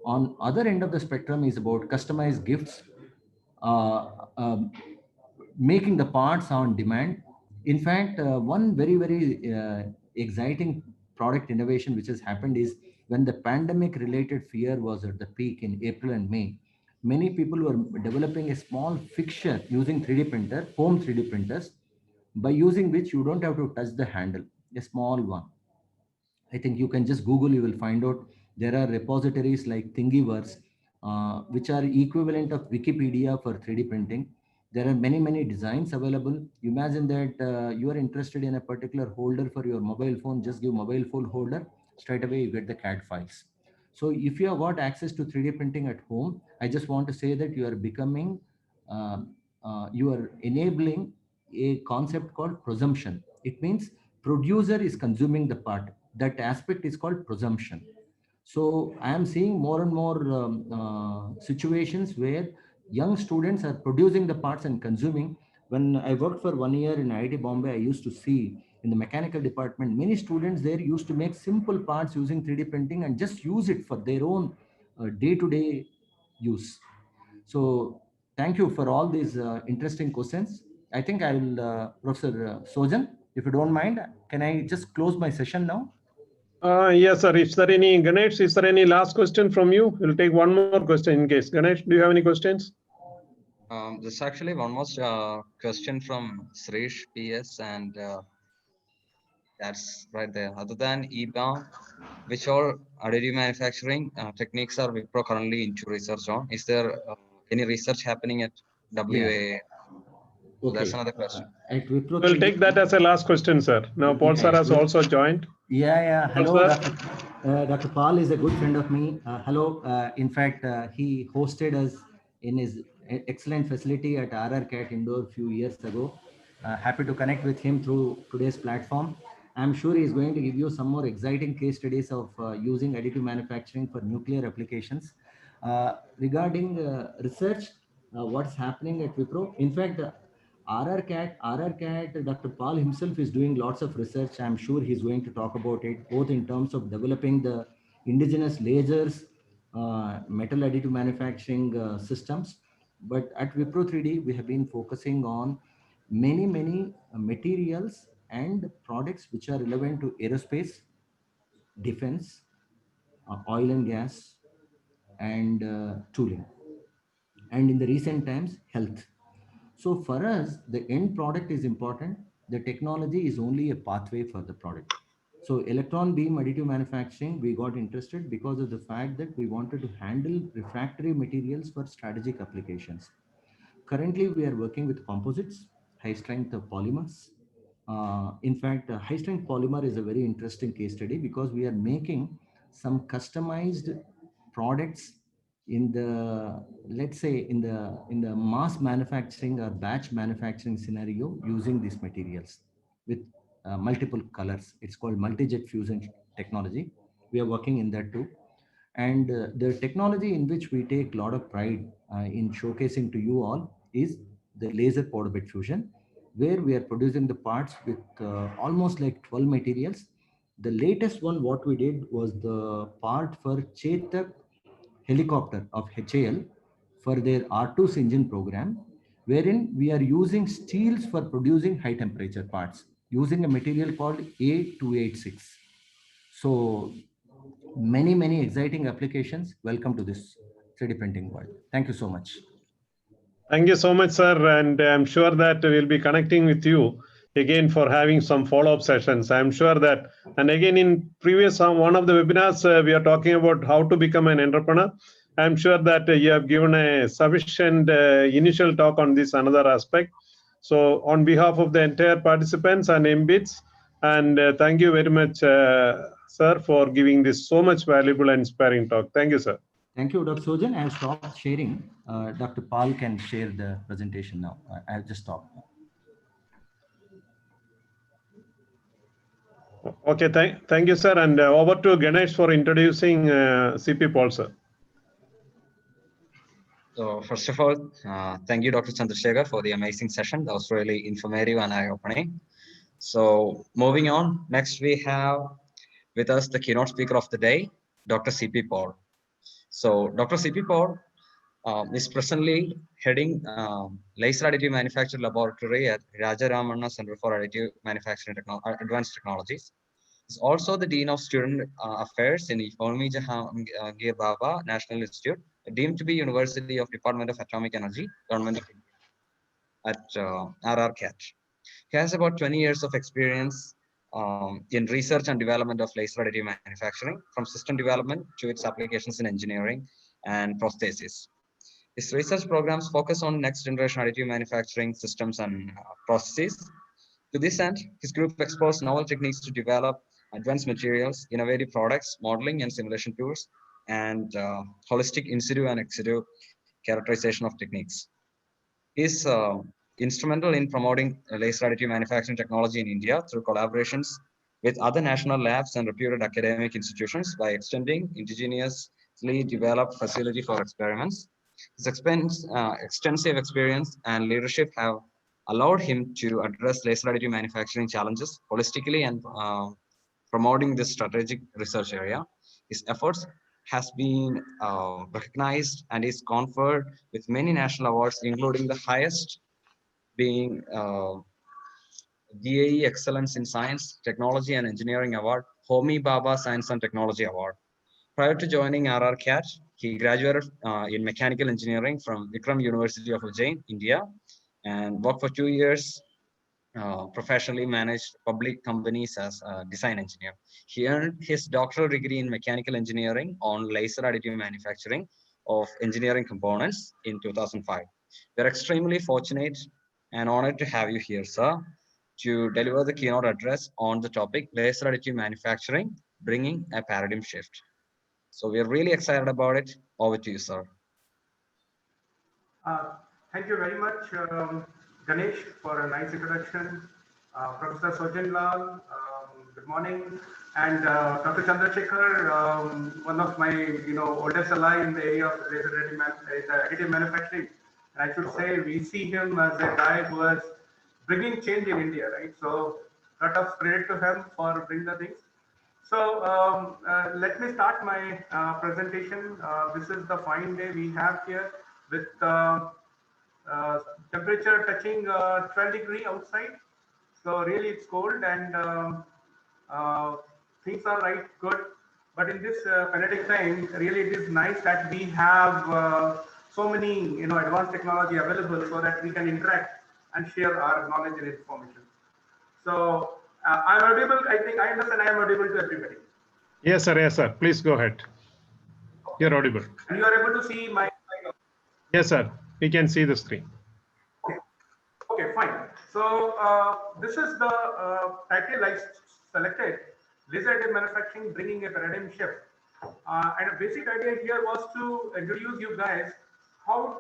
On other end of the spectrum is about customized gifts, uh, um, making the parts on demand. In fact, one very exciting product innovation which has happened is when the pandemic related fear was at the peak in April and May, many people were developing a small fixture using 3D printer, home 3D printers, by using which you don't have to touch the handle, a small one. I think you can just Google, you will find out there are repositories like Thingiverse which are equivalent of Wikipedia for 3D printing. There are many, many designs available. Imagine that you are interested in a particular holder for your mobile phone, just give mobile phone holder, straight away you get the CAD files. So if you have got access to 3D printing at home, I just want to say that you are becoming, you are enabling a concept called presumption. It means producer is consuming the part. That aspect is called presumption. So I am seeing more and more situations where young students are producing the parts and consuming. When I worked for 1 year in IIT Bombay, I used to see in the mechanical department, many students there used to make simple parts using 3D printing and just use it for their own day-to-day use. So thank you for all these interesting questions. I think I will, Professor Sojan, if you don't mind, can I just close my session now? Yes, sir. Is there any, Ganesh, is there any last question from you? We'll take one more question in case. Ganesh, do you have any questions? There's actually one more question from Srish PS, and that's right there. Other than EBAM, which all additive manufacturing techniques are Wipro currently into research on? Is there any research happening at WA? So Okay. that's another question. At Wipro We'll 3D, take that as a last question, sir. Now, Paul sir has also joined. Yeah. Paul Hello, sir. Dr. Paul is a good friend of me. Hello. In fact, he hosted us in his excellent facility at RRCAT Indoor a few years ago. Happy to connect with him through today's platform. I'm sure he's going to give you some more exciting case studies of using additive manufacturing for nuclear applications. Regarding research, what's happening at Wipro? In fact, RRCAT, Dr. Paul himself is doing lots of research. I'm sure he's going to talk about it, both in terms of developing the indigenous lasers, metal additive manufacturing systems. But at Wipro 3D, we have been focusing on many materials and products which are relevant to aerospace, defense, oil and gas, and tooling. And in the recent times, health. So for us, the end product is important. The technology is only a pathway for the product. So electron beam additive manufacturing, we got interested because of the fact that we wanted to handle refractory materials for strategic applications. Currently, we are working with composites, high strength polymers. In fact, high strength polymer is a very interesting case study because we are making some customized products in the, let's say, in the mass manufacturing or batch manufacturing scenario using these materials with multiple colors. It's called multi-jet fusion technology. We are working in that too. And the technology in which we take a lot of pride in showcasing to you all is the laser powder bed fusion, where we are producing the parts with almost like 12 materials. The latest one, what we did was the part for Chetak helicopter of HAL for their R2's engine program, wherein we are using steels for producing high temperature parts using a material called A286. So many exciting applications. Welcome to this 3D printing world. Thank you so much. Thank you so much, sir. And I'm sure that we'll be connecting with you again for having some follow-up sessions. I'm sure that, and again, in previous one of the webinars, we are talking about how to become an entrepreneur. I'm sure that you have given a sufficient initial talk on this another aspect. So on behalf of the entire participants and MBITS, and thank you very much, sir, for giving this so much valuable and inspiring talk. Thank you, sir. Thank you, Dr. Sojan. I've stopped sharing. Dr. Paul can share the presentation now. I'll just stop. Okay, thank you, sir. And over to Ganesh for introducing CP Paul, sir. So first of all, thank you, Dr. Chandrasekhar, for the amazing session. That was really informative and eye-opening. So moving on, next we have with us the keynote speaker of the day, Dr. CP Paul. So Dr. CP Paul is presently heading Laser Additive Manufacturing Laboratory at Rajaramana Center for Additive Manufacturing Advanced Technologies. He's also the Dean of Student Affairs in Homi Jahangir Baba National Institute, deemed to be University of Department of Atomic Energy, Government of India at RRCAT. He has about 20 years of experience in research and development of laser additive manufacturing, from system development to its applications in engineering and prosthesis. His research programs focus on next generation additive manufacturing systems and processes. To this end, his group explores novel techniques to develop advanced materials, innovative products, modeling and simulation tools, and holistic in situ and ex situ characterization of techniques. He is instrumental in promoting laser additive manufacturing technology in India through collaborations with other national labs and reputed academic institutions by extending indigenously developed facility for experiments. His extensive experience and leadership have allowed him to address laser additive manufacturing challenges holistically and promoting this strategic research area. His efforts has been recognized and is conferred with many national awards, including the highest being DAE Excellence in Science, Technology and Engineering Award, Homi Bhabha Science and Technology Award. Prior to joining RRCAT, he graduated in mechanical engineering from Vikram University of Ujjain, India, and worked for 2 years professionally managed public companies as a design engineer. He earned his doctoral degree in mechanical engineering on laser additive manufacturing of engineering components in 2005. We're extremely fortunate and honored to have you here, sir, to deliver the keynote address on the topic laser additive manufacturing, bringing a paradigm shift. So we're really excited about it. Over to you, sir. Thank you very much, Ganesh, for a nice introduction. Professor Sojan Lal, good morning, and Dr. Chandrasekhar, one of my oldest ally in the area of laser additive manufacturing. And I should say we see him as a guy who is bringing change in India, right? So, lot of credit to him for bringing the things. So let me start my presentation. This is the fine day we have here with temperature touching 12 degrees outside. So really it's cold and things are right good. But in this pandemic time, really it is nice that we have so many advanced technology available so that we can interact and share our knowledge and information. So I'm audible. I think I understand I am audible to everybody. Yes, sir. Yes, sir. Please go ahead. You're audible. And you are able to see my. Yes, sir. We can see the screen. Okay, okay, fine. So this is the title I selected: Laser additive manufacturing bringing a paradigm shift. And a basic idea here was to introduce you guys how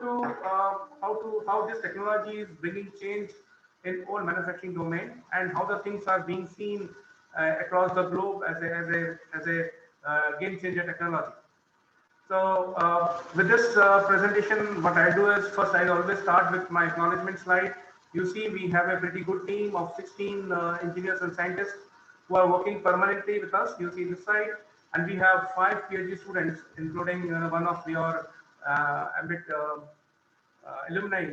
this technology is bringing change in all manufacturing domain and how the things are being seen across the globe as a game changer technology. So with this presentation, what I do is first I always start with my acknowledgement slide. You see we have a pretty good team of 16 engineers and scientists who are working permanently with us. You see this side, and we have 5 PhD students, including one of your ambit alumni,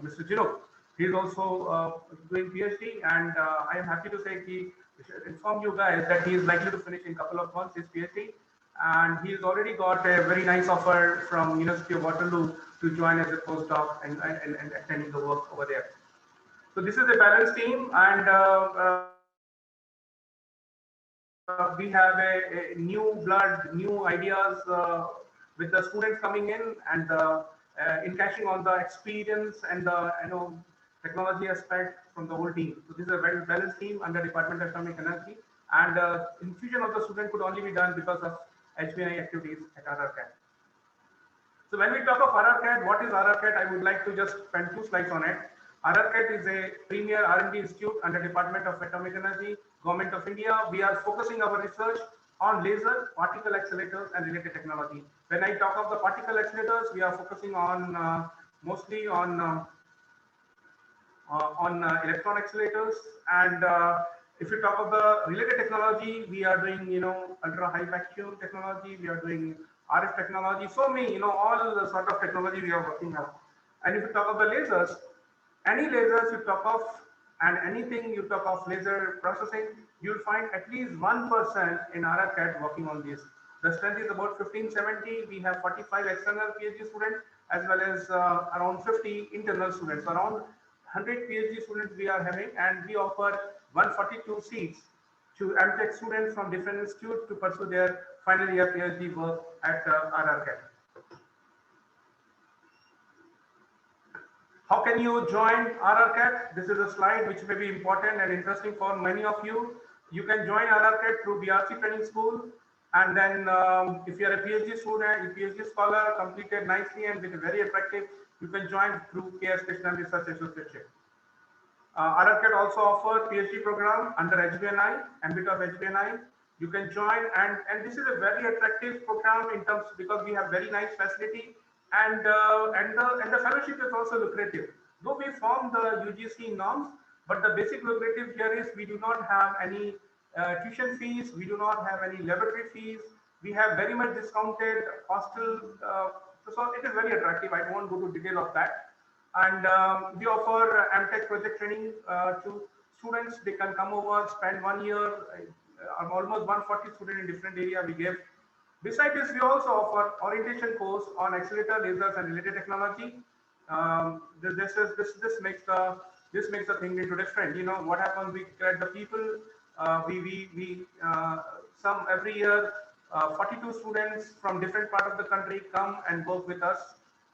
Mr. Jiro. He's also doing PhD, and I am happy to say he should inform you guys that he is likely to finish in a couple of months his PhD, and he's already got a very nice offer from University of Waterloo to join as a postdoc and attending the work over there. So this is a balanced team, and we have a new blood, new ideas with the students coming in and encashing on the experience and the technology aspect from the whole team. So this is a very balanced team under Department of Atomic Energy, and infusion of the student could only be done because of HBI activities at RRCAT. So when we talk of RRCAT, what is RRCAT? I would like to just spend 2 slides on it. RRCAT is a premier R&D institute under Department of Atomic Energy, Government of India. We are focusing our research on laser, particle accelerators and related technology. When I talk of the particle accelerators, we are focusing on mostly on electron accelerators, and if you talk of the related technology, we are doing ultra high vacuum technology, we are doing RF technology, so many all the sort of technology we are working on. And if you talk of the lasers, any lasers you talk of and anything you talk of laser processing, you'll find at least 1% in RRCAT working on this. The strength is about 1570. We have 45 external PhD students as well as around 50 internal students. Around 100 PhD students we are having, and we offer 142 seats to MTech students from different institutes to pursue their final year PhD work at RRCAT. How can you join RRCAT? This is a slide which may be important and interesting for many of you. You can join RRCAT through BRC Training School. And then if you are a PhD student, a PhD scholar, completed nicely and with a very attractive, you can join through KS Krishnan Research Association. RRCAT also offer PhD program under HBNI, ambit of HBNI. You can join, and this is a very attractive program in terms because we have very nice facility, and the fellowship is also lucrative. Though we form the UGC norms, but the basic lucrative here is we do not have any tuition fees, we do not have any laboratory fees. We have very much discounted hostel, so it is very attractive. I won't go to detail of that. And we offer MTech project training to students. They can come over, spend 1 year, almost 140 students in different area we give. Besides this, we also offer orientation course on accelerator, lasers, and related technology. This makes the thing into different. You know what happens? We get the people. Some every year, 42 students from different part of the country come and work with us,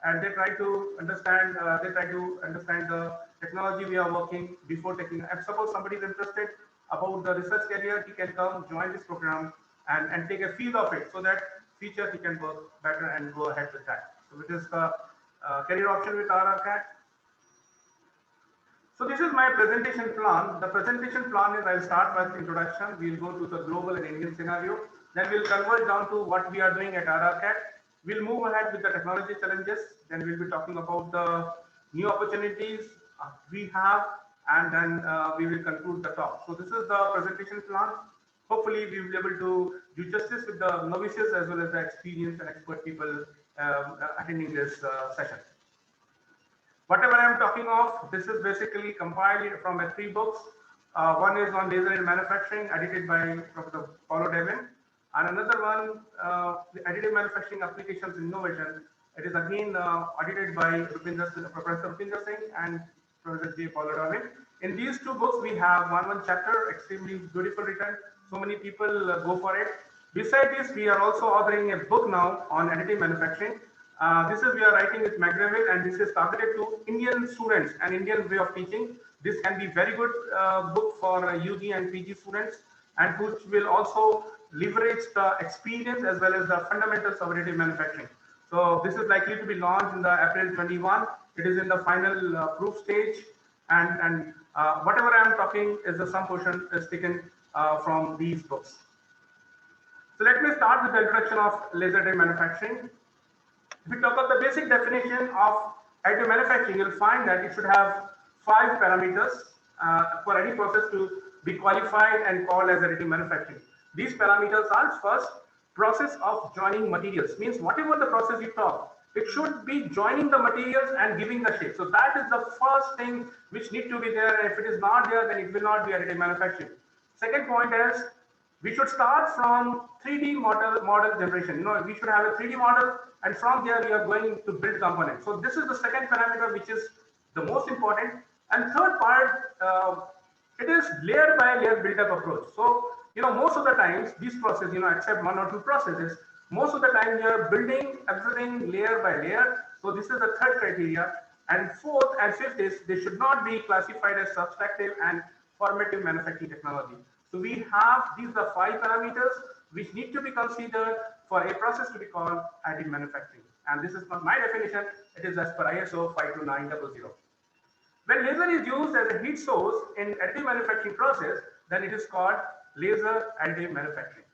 and they try to understand. The technology we are working before taking. If suppose somebody is interested about the research career, he can come join this program and take a feel of it, so that future he can work better and go ahead with that. So it is the career option with RRCAT. So this is my presentation plan. The presentation plan is I'll start with introduction. We'll go to the global and Indian scenario. Then we'll converge down to what we are doing at RRCAT. We'll move ahead with the technology challenges. Then we'll be talking about the new opportunities we have, and then we will conclude the talk. So this is the presentation plan. Hopefully we will be able to do justice with the novices as well as the experienced and expert people attending this session. Whatever I am talking of, this is basically compiled from 3 books. One is on laser in manufacturing, edited by Professor Paulo Devin, and another one, the additive manufacturing applications innovation. It is again audited by Professor Rupinder Singh and Professor J. Paulo Devin. In these 2 books, we have one chapter, extremely beautiful written. So many people go for it. Besides this, we are also authoring a book now on additive manufacturing. This is we are writing with McGraw-Hill, and this is targeted to Indian students and Indian way of teaching. This can be very good book for UG and PG students, and which will also leverage the experience as well as the fundamentals of additive manufacturing. So this is likely to be launched in the April 21. It is in the final proof stage, and whatever I am talking is some portion is taken from these books. So let me start with the introduction of laser additive manufacturing. If we talk about the basic definition of additive manufacturing, you'll find that it should have 5 parameters for any process to be qualified and called as additive manufacturing. These parameters are: first, process of joining materials, means whatever the process you talk, it should be joining the materials and giving the shape. So that is the first thing which need to be there. And if it is not there, then it will not be additive manufacturing. Second point is, we should start from 3D model generation. You know, we should have a 3D model, and from there we are going to build components. So this is the second parameter, which is the most important. And third part, it is layer by layer build-up approach. So, you know, most of the times these processes, you know, except 1 or 2 processes, most of the time we are building everything layer by layer. So this is the third criteria. And fourth and fifth is they should not be classified as subtractive and formative manufacturing technology. So we have these are 5 parameters which need to be considered for a process to be called additive manufacturing. And this is not my definition, it is as per ISO 52900. When laser is used as a heat source in additive manufacturing process, then it is called laser additive manufacturing.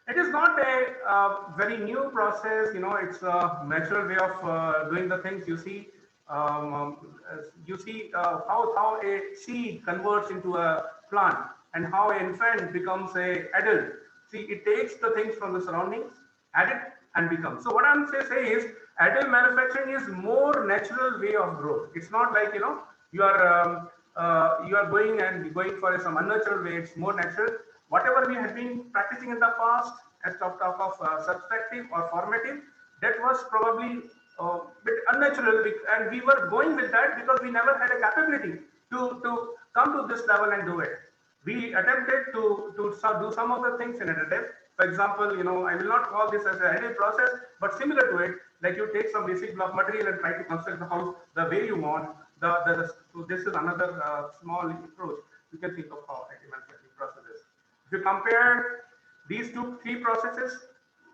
It is not a very new process, you know, it's a natural way of doing the things. You see, how a seed converts into a plant and how an infant becomes a adult. See, it takes the things from the surroundings, add it and becomes. So what I'm saying is additive manufacturing is more natural way of growth. It's not like, you know, you are going for some unnatural way. It's more natural. Whatever we have been practicing in the past as talk of subtractive or formative, that was probably a bit unnatural, and we were going with that because we never had a capability to come to this level and do it. we attempted to do some of the things in additive. For example, I will not call this as an additive process, but similar to it, like you take some basic block material and try to construct the house the way you want. So this is another small approach you can think of how additive manufacturing process is. If you compare these three processes,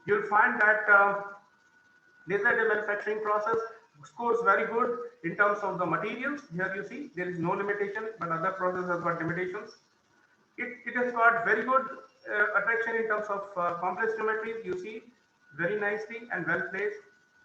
you'll find that laser additive manufacturing process scores very good in terms of the materials. Here you see there is no limitation, but other processes have got limitations. It has got very good attraction in terms of complex geometries. You see very nicely and well placed,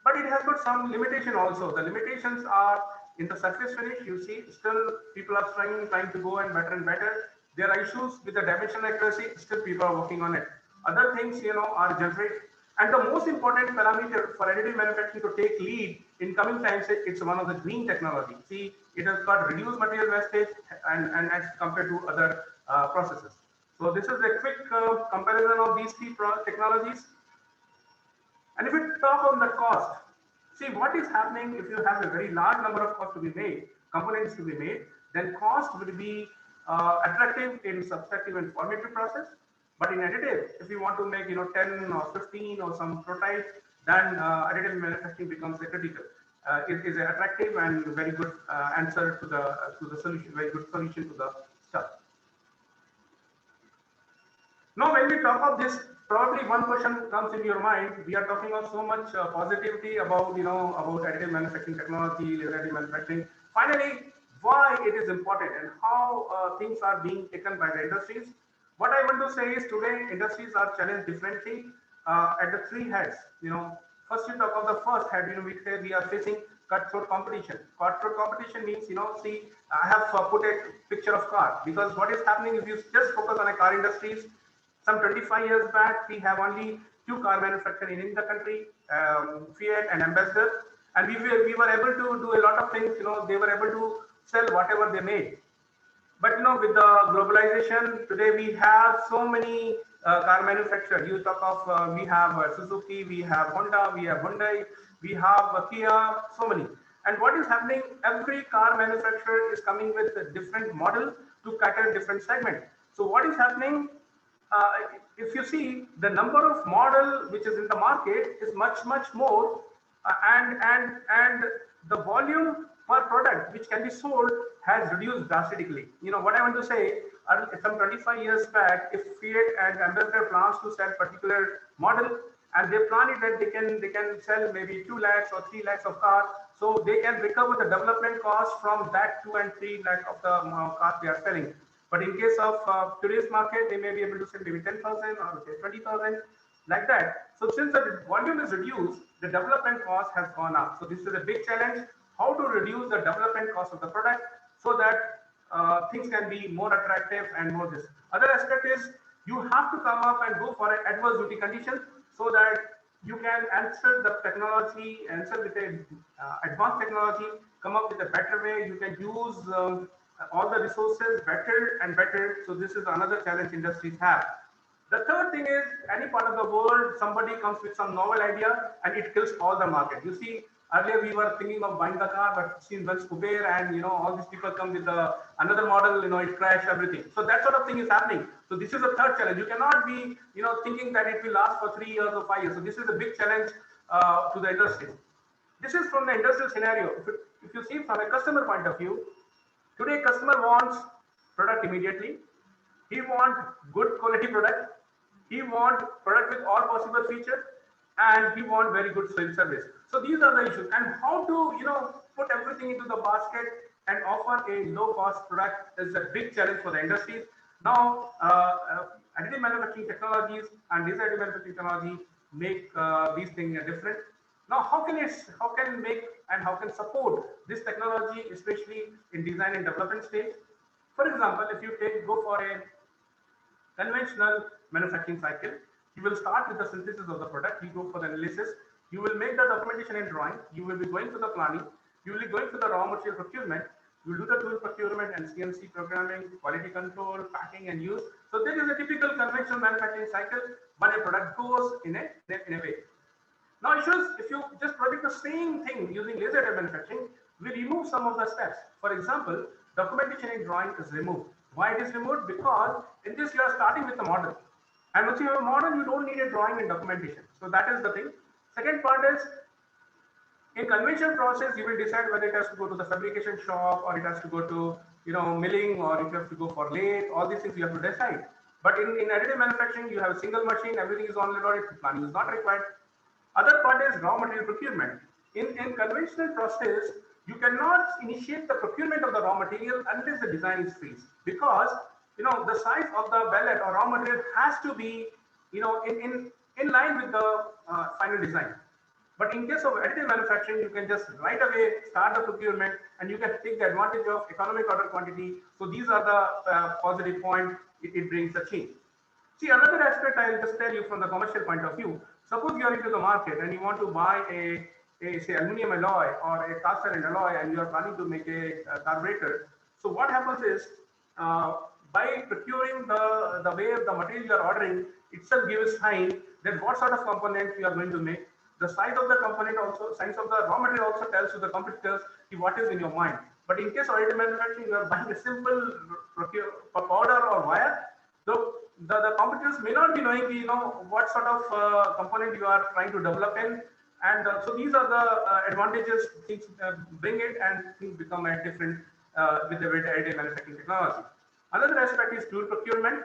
but it has got some limitation also. The limitations are in the surface finish. You see still people are trying to go and better. There are issues with the dimensional accuracy. Still people are working on it. Other things are generic. And the most important parameter for additive manufacturing to take lead in coming times, it's one of the green technology. See, it has got reduced material wastage and as compared to other processes. So this is a quick comparison of these three technologies. And if we talk on the cost, see what is happening if you have a very large number of costs to be made, components to be made, then cost will be attractive in subtractive and formative process. But in additive, if you want to make 10 or 15 or some prototype, then additive manufacturing becomes a critical. It is an attractive and very good answer to the solution, very good solution to the stuff. Now, when we talk of this, probably one question comes in your mind. We are talking of so much positivity about about additive manufacturing technology, laser additive manufacturing. Finally, why it is important and how things are being taken by the industries. What I want to say is today industries are challenged differently at the three heads. First you talk of the first head. We are facing cutthroat competition. Cutthroat competition means see, I have put a picture of car, because what is happening if you just focus on a car industries. Some 25 years back, we have only 2 car manufacturers in the country, Fiat and Ambassador, and we were able to do a lot of things. They were able to sell whatever they made. But with the globalization today, we have so many car manufacturers. You talk of we have Suzuki, we have Honda, we have Hyundai, we have Kia, so many. And what is happening? Every car manufacturer is coming with a different model to cater different segment. So what is happening? If you see the number of model which is in the market is much more, and the volume per product which can be sold has reduced drastically. What I want to say, some 25 years back, if Fiat and Ambassador plans to sell particular model, and they plan it that they can sell maybe 2 lakhs or 3 lakhs of cars, so they can recover the development cost from that 2 and 3 lakh of the cars they are selling. But in case of today's market, they may be able to sell maybe 10,000 or 20,000, like that. So since the volume is reduced, the development cost has gone up. So this is a big challenge, how to reduce the development cost of the product so that things can be more attractive and more this. Other aspect is you have to come up and go for an adverse duty condition so that you can answer the technology, answer with a advanced technology, come up with a better way. You can use all the resources better and better. So this is another challenge industries have. The third thing is, any part of the world, somebody comes with some novel idea and it kills all the market. You see, earlier we were thinking of buying the car, but since once Uber and all these people come with another model, it crashed everything. So that sort of thing is happening. So this is a third challenge. You cannot be thinking that it will last for 3 years or 5 years. So this is a big challenge to the industry. This is from the industrial scenario. If you see from a customer point of view, today customer wants product immediately. He wants good quality product. He wants product with all possible features, and he wants very good sales service. So these are the issues. And how to put everything into the basket and offer a low cost product is a big challenge for the industries. Now, additive manufacturing technologies and this additive manufacturing technology make these things different. Now, how can make and how can support this technology, especially in design and development stage? For example, if you go for a conventional manufacturing cycle, you will start with the synthesis of the product. You go for the analysis. You will make the documentation and drawing. You will be going for the planning. You will be going for the raw material procurement. You will do the tool procurement and CNC programming, quality control, packing and use. So there is a typical conventional manufacturing cycle when a product goes in a way. Now, if you just project the same thing using laser additive manufacturing, we remove some of the steps. For example, documentation and drawing is removed. Why it is removed? Because in this you are starting with the model. And once you have a model, you don't need a drawing and documentation. So that is the thing. Second part is, in conventional process, you will decide whether it has to go to the fabrication shop or it has to go to, milling, or it has to go for lathe. All these things you have to decide. But in additive manufacturing, you have a single machine, everything is on it, planning is not required. Other part is raw material procurement. In conventional process, you cannot initiate the procurement of the raw material unless the design is freeze, because the size of the pellet or raw material has to be in line with the final design. But in case of additive manufacturing, you can just right away start the procurement and you can take the advantage of economic order quantity. So these are the positive point. It brings the change. See, another aspect I'll just tell you from the commercial point of view. Suppose you are into the market and you want to buy a say aluminum alloy or a cast iron alloy, and you are planning to make a carburetor. So what happens is, by procuring the way of the material you are ordering itself gives sign that what sort of component you are going to make. The size of the component also, size of the raw material also tells you the competitors what is in your mind. But in case of additive manufacturing, you are buying a simple powder or wire. So the competitors may not be knowing what sort of component you are trying to develop in, and so these are the advantages things bring it, and things become a different with the additive manufacturing technology. Another aspect is tool procurement.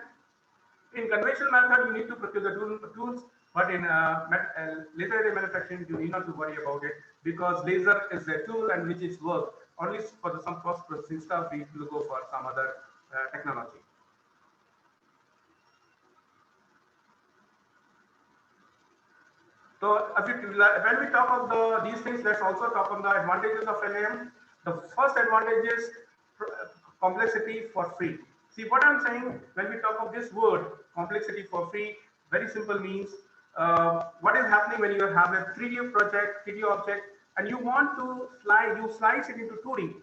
In conventional method, you need to procure the tools, but in laser additive manufacturing, you need not to worry about it, because laser is a tool and which is work. Only for some post processing stuff, we will go for some other technology. So when we talk of these things, let's also talk on the advantages of LAM. The first advantage is complexity for free. See what I'm saying when we talk of this word, complexity for free, very simple means what is happening when you have a 3D project, 3D object, and you want to slice it into 2D.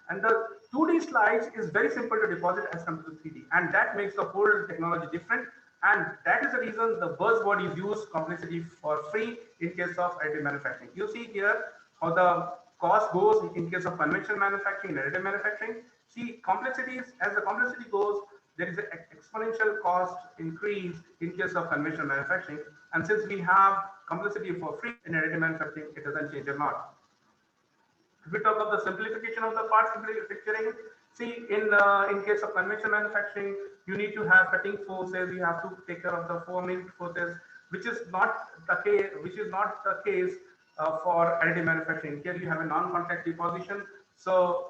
And the 2D slice is very simple to deposit as compared to 3D. And that makes the whole technology different. And that is the reason the buzzword is used, complexity for free, in case of additive manufacturing. You see here how the cost goes in case of conventional manufacturing and additive manufacturing. See, complexities, as the complexity goes, there is an exponential cost increase in case of conventional manufacturing. And since we have complexity for free in additive manufacturing, it doesn't change a lot. If we talk of the simplification of the parts manufacturing, see in case of conventional manufacturing, you need to have cutting forces, you have to take care of the forming forces, which is not the case for additive manufacturing. Here you have a non-contact deposition, so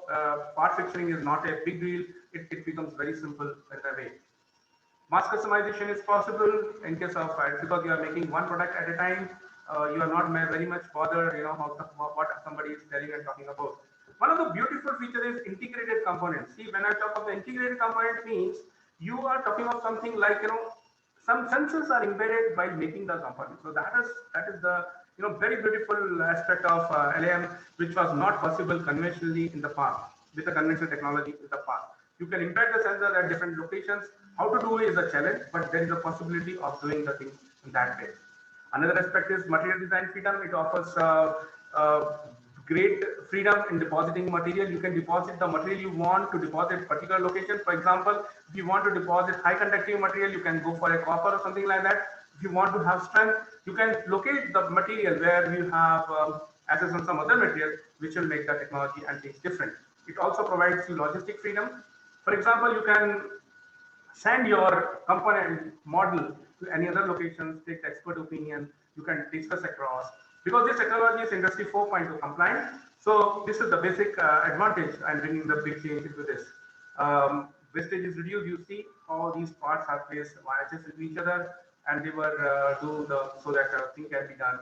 part fixturing is not a big deal. It becomes very simple in a way. Mass customization is possible in case of because you are making one product at a time. You are not very much bothered, what somebody is telling and talking about. One of the beautiful features is integrated components. See, when I talk of the integrated component, means you are talking of something like some sensors are embedded while making the component. So that is the very beautiful aspect of LAM, which was not possible conventionally in the past with the conventional technology in the past. You can embed the sensor at different locations. How to do it is a challenge, but there is a possibility of doing the things in that way. Another aspect is material design freedom. It offers great freedom in depositing material. You can deposit the material you want to deposit particular location. For example, if you want to deposit high conductive material, you can go for a copper or something like that. If you want to have strength, you can locate the material where you have access on some other material, which will make the technology and things different. It also provides you logistic freedom. For example, you can send your component model to any other locations, take the expert opinion, you can discuss across. Because this technology is Industry 4.2 compliant, so this is the basic advantage. I'm bringing the big change into this. Wastage is reduced. You see all these parts are placed adjacent to each other, and they were so that thing can be done.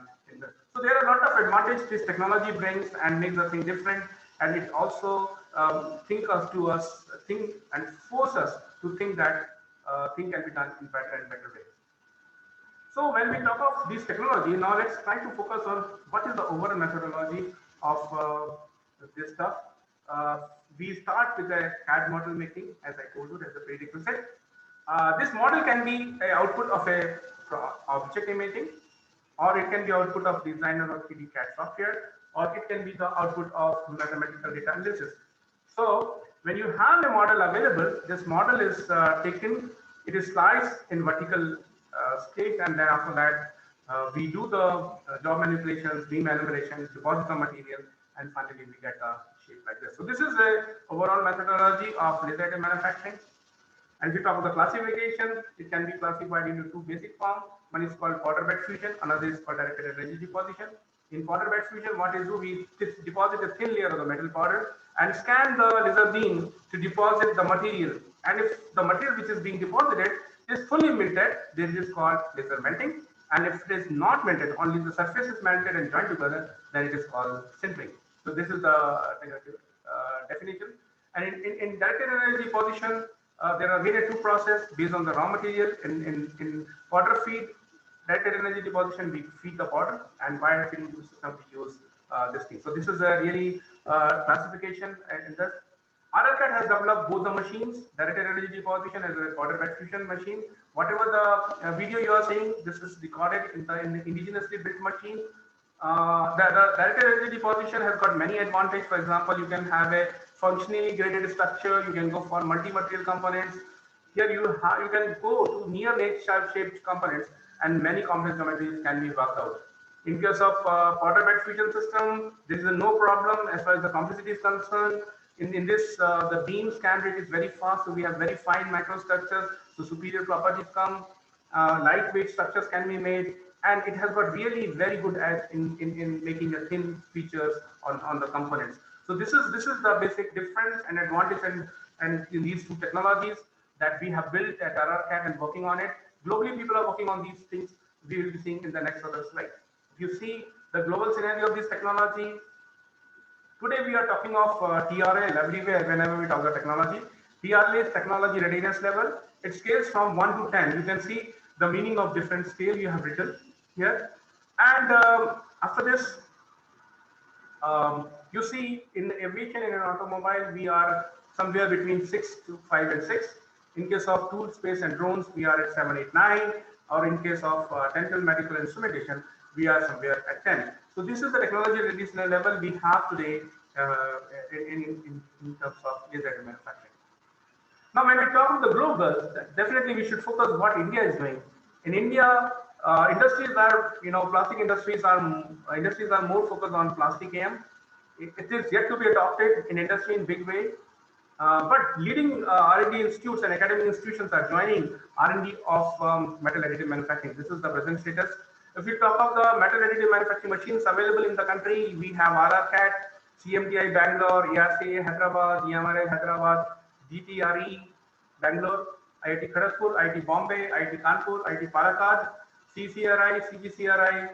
So there are a lot of advantages this technology brings and makes the thing different, and it also think and force us to think that thing can be done in better and better way. So when we talk of this technology, now let's try to focus on what is the overall methodology of this stuff. We start with a CAD model making, as I told you, that's the prerequisite. This model can be an output of a object imaging, or it can be output of designer or 3D CAD software, or it can be the output of mathematical data analysis. So When you have a model available, this model is taken, it is sliced in vertical state, and then after that, we do the job manipulations, beam elaboration, deposit the material, and finally we get a shape like this. So this is the overall methodology of laser additive manufacturing. And if we talk about the classification, it can be classified into two basic forms. One is called powder bed fusion, another is called directed energy deposition. In powder bed fusion, what is do we deposit a thin layer of the metal powder and scan the laser beam to deposit the material. And if the material which is being deposited is fully melted, this is called laser melting. And if it is not melted, only the surface is melted and joined together, then it is called sintering. So this is the definition. And in directed energy deposition, there are various two processes based on the raw material. In powder feed, directed energy deposition, we feed the powder, and wire feeding system we use this thing. So this is a really classification in this. RRCAT has developed both the machines, directed energy deposition as well as powder bed fusion machine. Whatever the video you are seeing, this is recorded in the indigenously built machine. The directed energy deposition has got many advantages. For example, you can have a functionally graded structure. You can go for multi-material components. Here you can go to near net-shaped components, and many complex geometries can be worked out. In case of powder bed fusion system, there is no problem as far as the complexity is concerned. In this, the beam scan rate is very fast, so we have very fine microstructures, so superior properties come. Lightweight structures can be made, and it has got really very good edge in making a thin features on the components. So this is the basic difference and advantage and in these two technologies that we have built at RRCAT and working on it. Globally, people are working on these things. We will be seeing in the next other slide. If you see the global scenario of this technology, today we are talking of TRL everywhere whenever we talk about technology. TRL is technology readiness level. It scales from 1 to 10. You can see the meaning of different scale you have written here. And after this, you see in aviation and in automobile, we are somewhere between 5 and 6. In case of tool space and drones, we are at 7, 8, 9. Or in case of dental medical instrumentation, we are somewhere at 10. So this is the technology readiness level we have today in terms of laser manufacturing. Now, when we talk about the global, definitely we should focus what India is doing. In India, industries are, plastic industries are more focused on plastic AM. It is yet to be adopted in industry in big way. But leading R&D institutes and academic institutions are joining R&D of metal additive manufacturing. This is the present status. If we talk of the metal additive manufacturing machines available in the country, we have RRCAT, CMTI Bangalore, ERCA Hyderabad, EMRA Hyderabad, GTRE Bangalore, IIT Kharagpur, IIT Bombay, IIT Kanpur, IIT Palakkad, CCRI, CGCRI,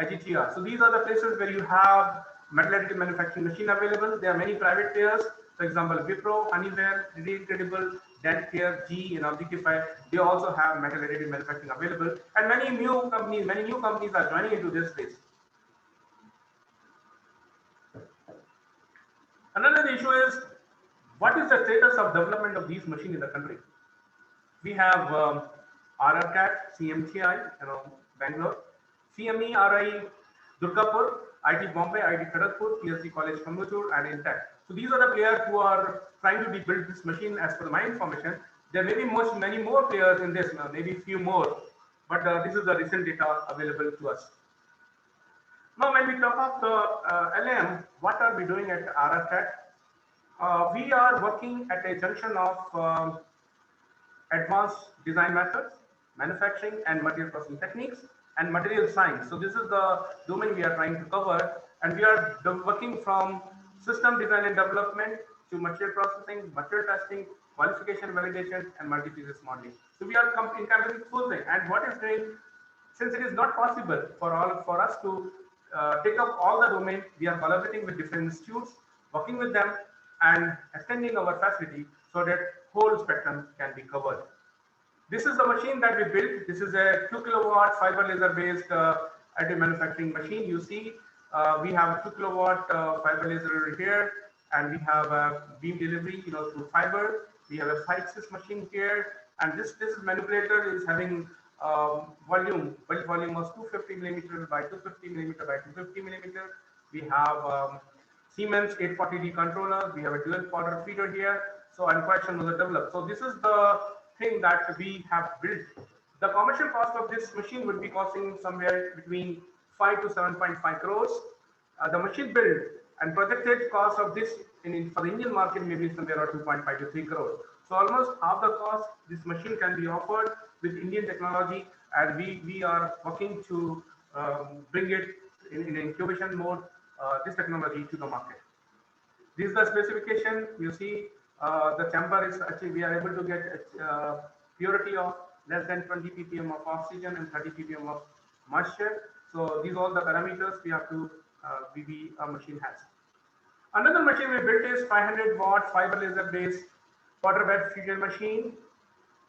IGTR. So these are the places where you have metal additive manufacturing machine available. There are many private players. For example, Wipro, Honeywell, Really Incredible, Dentcare, GE, and Objectify. They also have metal additive manufacturing available, and many new companies are joining into this space. Another issue is what is the status of development of these machines in the country? We have RRCAT, CMTI, Bangalore, CME, RI, Durgapur, IIT Bombay, IIT Kharagpur, TSC College Coimbatore, and Intech. So these are the players who are trying to build this machine. As per my information, there may be many more players in this, maybe few more, but this is the recent data available to us. Now, when we talk of the LM, what are we doing at RRCAT? We are working at a junction of advanced design methods, manufacturing and material processing techniques, and material science. So this is the domain we are trying to cover, and we are working from system design and development to material processing, material testing, qualification, validation, and multi-physics modeling. So we are encompassing full thing. And what is doing, since it is not possible for us to take up all the domain, we are collaborating with different institutes, working with them, and extending our facility so that whole spectrum can be covered. This is the machine that we built. This is a 2 kilowatt fiber laser based additive manufacturing machine. You see, we have a 2 kilowatt fiber laser here, and we have a beam delivery, through fiber. We have a 5-6 machine here, and this manipulator is having volume of 250 millimeter by 250 millimeter by 250 millimeter. We have Siemens 840D controller. We have a dual powder feeder here, So and collection was developed. So this is the thing that we have built. The commercial cost of this machine would be costing somewhere between 5 to 7.5 crores. The machine build and projected cost of this for the Indian market may be somewhere around 2.5 to 3 crores. So almost half the cost this machine can be offered with Indian technology, and we are working to bring it in incubation mode, this technology to the market. This is the specification. You see, the chamber is actually, we are able to get purity of less than 20 ppm of oxygen and 30 ppm of moisture. So these are all the parameters we have to machine has. Another machine we built is 500 watt fiber laser based water bed fusion machine.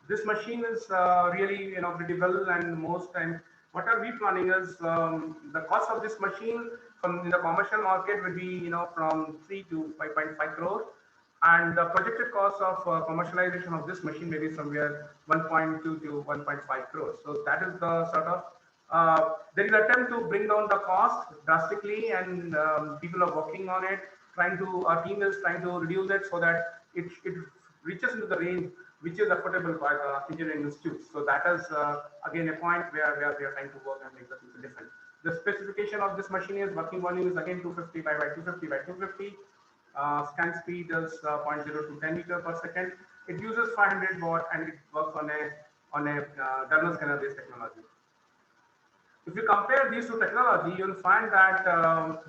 This machine is really pretty well, and most time what are we planning is the cost of this machine from in the commercial market would be from 3 to 5.5 crore, and the projected cost of commercialization of this machine may be somewhere 1.2 to 1.5 crores. So that is the sort of there is attempt to bring down the cost drastically, and people are working on it. Our team is trying to reduce it so that it reaches into the range which is affordable by the engineering institutes. So that is again a point where we are trying to work and make the things different. The specification of this machine is working volume is again 250 by 250 by 250. Scan speed is 0.0 to 10 meter per second. It uses 500 watt and it works on a thermal scanner based technology. If you compare these two technology, you'll find that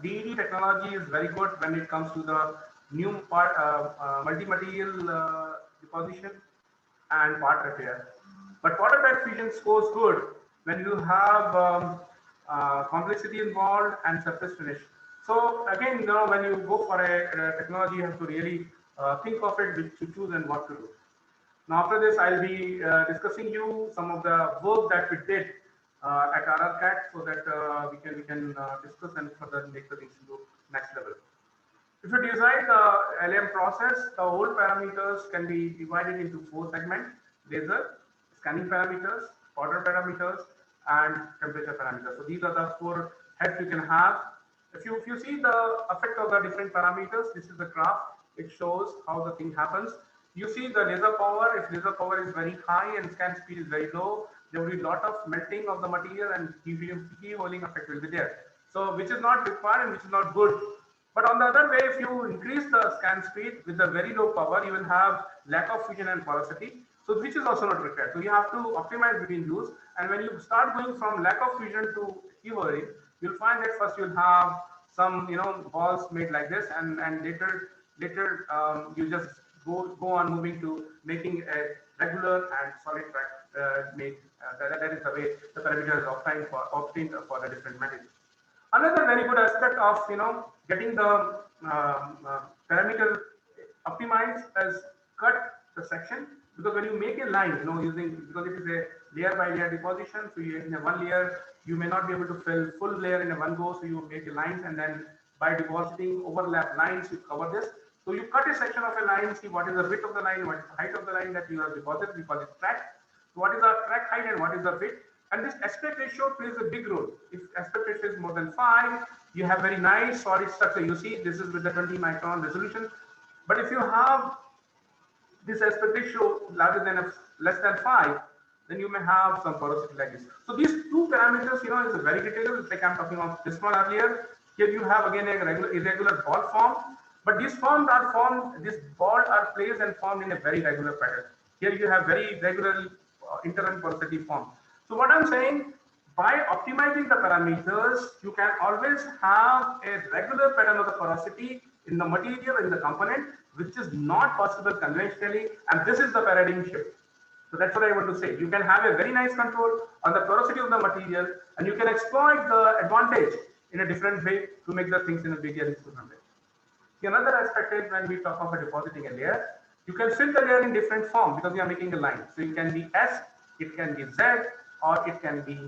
DED technology is very good when it comes to the new part multi-material deposition and part repair. But water bed fusion scores good when you have complexity involved and surface finish. So again, when you go for a technology, you have to really think of it, which to choose and what to do. Now after this, I'll be discussing you some of the work that we did at RRCAT, so that we can discuss and further make the things to next level. If you design the LM process, the whole parameters can be divided into 4 segments: laser, scanning parameters, powder parameters, and temperature parameters. So these are the 4 heads you can have. If you see the effect of the different parameters, this is the graph. It shows how the thing happens. You see the laser power. If laser power is very high and scan speed is very low, there will be a lot of melting of the material and keyholing effect will be there. So which is not required and which is not good. But on the other way, if you increase the scan speed with the very low power, you will have lack of fusion and porosity. So which is also not required. So you have to optimize between those. And when you start going from lack of fusion to keyholing, you'll find that first you'll have some balls made like this, and later you just go on moving to making a regular and solid track made. That is the way the parameter is obtained for the different materials. Another very good aspect of getting the parameter optimized is cut the section, because when you make a line, because it is a layer by layer deposition, so in a one layer you may not be able to fill full layer in a one go, so you make a lines, and then by depositing overlap lines you cover this. So you cut a section of a line, see what is the width of the line, what is the height of the line that you have deposited. We call it track. So what is the track height and what is the width? And this aspect ratio plays a big role. If aspect ratio is more than 5, you have very nice solid structure. You see, this is with the 20 micron resolution. But if you have this aspect ratio larger than less than 5, then you may have some porosity like this. So these 2 parameters, is a very detailed. It's like I'm talking about this one earlier. Here you have again a irregular ball form, but these forms are formed. These balls are placed and formed in a very regular pattern. Here you have very regular internal porosity form. So what I'm saying, by optimizing the parameters, you can always have a regular pattern of the porosity in the material, in the component, which is not possible conventionally, and this is the paradigm shift. So that's what I want to say. You can have a very nice control on the porosity of the material, and you can exploit the advantage in a different way to make the things in a bigger different way. Another aspect is when we talk about depositing a layer, you can fill the layer in different form because we are making a line. So it can be S, it can be Z, or it can be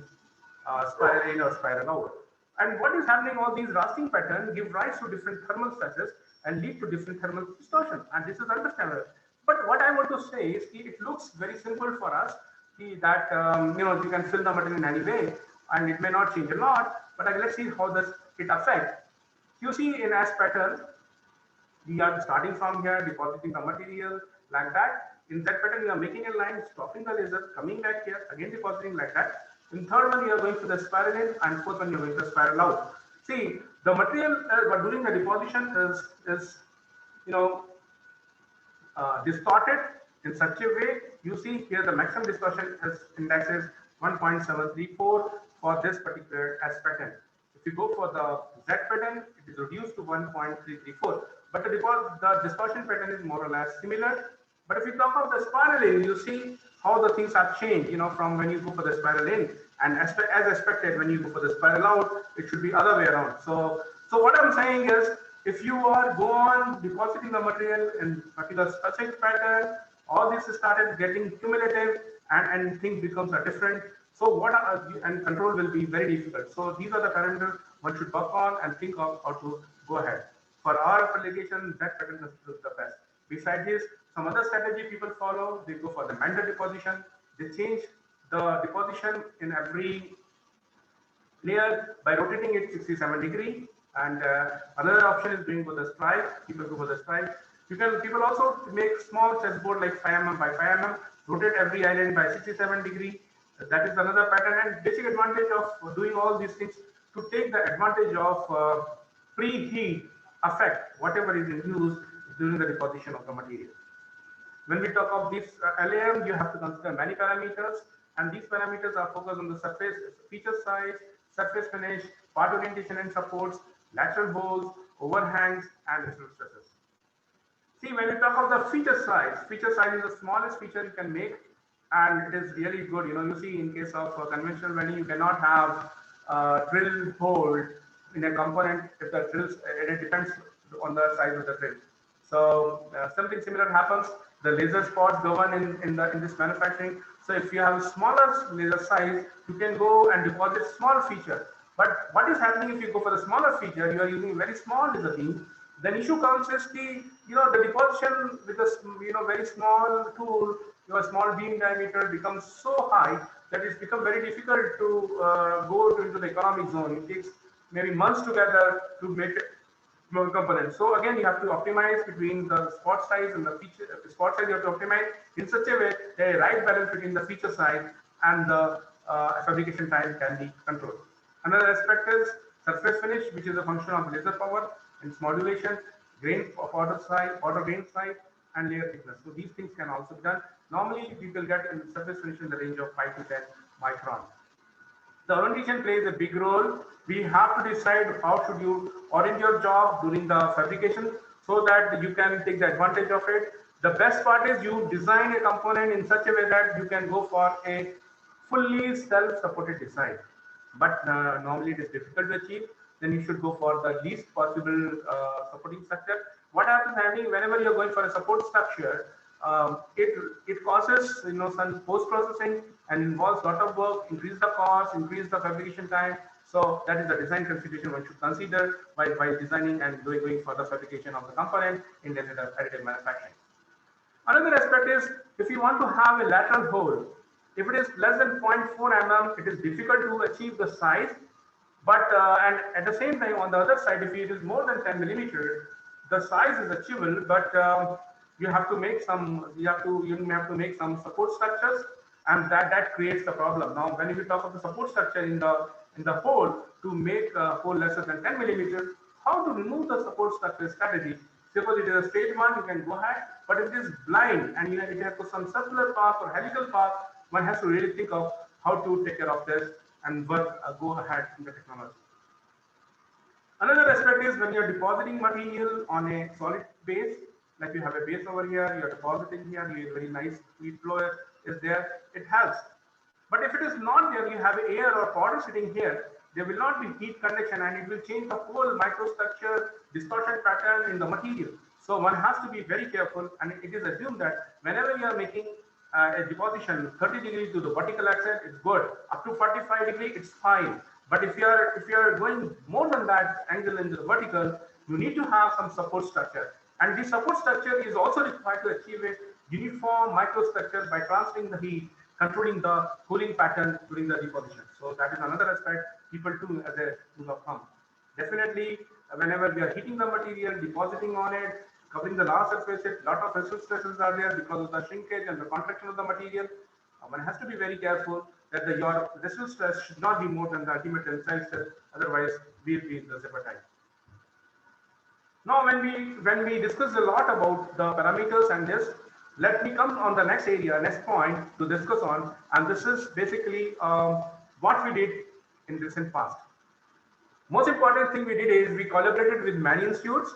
spiral in or spiral out. And what is happening, all these rasting patterns give rise to different thermal stresses and lead to different thermal distortion. And this is understandable. But what I want to say is it looks very simple for us that you can fill the material in any way and it may not change a lot, but let's see how it affects. You see in S pattern, we are starting from here, depositing the material, like that. In that pattern, you are making a line, stopping the laser, coming back here, again depositing like that. In third one, you are going for the spiral in, and fourth one, you are going to spiral out. See, the material during the deposition is you know distorted in such a way. You see here the maximum distortion is index is 1.734 for this particular S pattern. If you go for the Z pattern, it is reduced to 1.334. But the distortion pattern is more or less similar. But if you talk of the spiral in, you see how the things have changed, from when you go for the spiral in, and as expected, when you go for the spiral out, it should be other way around. So what I'm saying is, if you are go on depositing the material in particular specific pattern, all this started getting cumulative, and things becomes a different. So and control will be very difficult. So these are the parameters one should work on and think of how to go ahead. For our application, that pattern is the best. Besides this, some other strategy people follow, they go for the mandel deposition. They change the deposition in every layer by rotating it 67 degree. And another option is doing for the stripe. People go for the stripe. People also make small chessboard like 5 mm by 5 mm, rotate every island by 67 degree. That is another pattern. And basic advantage of doing all these things to take the advantage of preheat effect, whatever is induced during the deposition of the material. When we talk of this LAM, you have to consider many parameters, and these parameters are focused on the surface feature size, surface finish, part orientation and supports, lateral holes, overhangs, and residual stresses. See, when we talk of the feature size is the smallest feature you can make, and it is really good. You see, in case of conventional welding, you cannot have drill hole in a component if the drills, it depends on the size of the drill. So something similar happens. The laser spots govern in this manufacturing. So if you have a smaller laser size, you can go and deposit small feature. But what is happening if you go for the smaller feature? You are using very small laser beam. Then issue comes is the deposition with a very small tool. Your small beam diameter becomes so high that it's become very difficult to go into the economic zone. It takes maybe months together to make it components. So again, you have to optimize between the spot size and the feature. Spot size you have to optimize in such a way that a right balance between the feature size and the fabrication time can be controlled. Another aspect is surface finish, which is a function of laser power and its modulation, grain of order size, order grain size, and layer thickness. So these things can also be done. Normally, people get in surface finish in the range of 5 to 10 micron. The orientation plays a big role. We have to decide how should you orient your job during the fabrication so that you can take the advantage of it. The best part is you design a component in such a way that you can go for a fully self-supported design. But normally it is difficult to achieve. Then you should go for the least possible supporting structure. What happens whenever you're going for a support structure, it causes some post-processing and involves a lot of work, increase the cost, increase the fabrication time. So that is the design consideration one should consider while designing and going for the fabrication of the component in additive manufacturing. Another aspect is if you want to have a lateral hole, if it is less than 0.4 mm, it is difficult to achieve the size. But and at the same time, on the other side, if it is more than 10 millimeters, the size is achievable, but you have to make some. You have to make some support structures, and that creates the problem. Now, when we talk of the support structure in the hole to make a hole lesser than 10 millimeters, how to remove the support structure strategy? Suppose it is a straight one, you can go ahead, but if it is blind and it has some circular path or helical path, one has to really think of how to take care of this and go ahead in the technology. Another aspect is when you're depositing material on a solid base, like you have a base over here, you're depositing here, you have very nice heat flow is there, it helps. But if it is not there, you have air or powder sitting here, there will not be heat conduction and it will change the whole microstructure distortion pattern in the material. So one has to be very careful, and it is assumed that whenever you are making a deposition 30 degrees to the vertical axis, it's good. Up to 45 degrees, it's fine. But if you are going more than that angle in the vertical, you need to have some support structure. And this support structure is also required to achieve a uniform microstructure by transferring the heat, controlling the cooling pattern during the deposition. So that is another aspect people do as a rule of thumb. Definitely, whenever we are heating the material, depositing on it, covering the large surface. Lot of resistance stresses are there because of the shrinkage and the contraction of the material. One has to be very careful that your resistance stress should not be more than the ultimate tensile stress. Otherwise, we'll be in the zipper type. Now, when we discuss a lot about the parameters and this, let me come on the next area, next point to discuss on, and this is basically what we did in recent past. Most important thing we did is we collaborated with many institutes.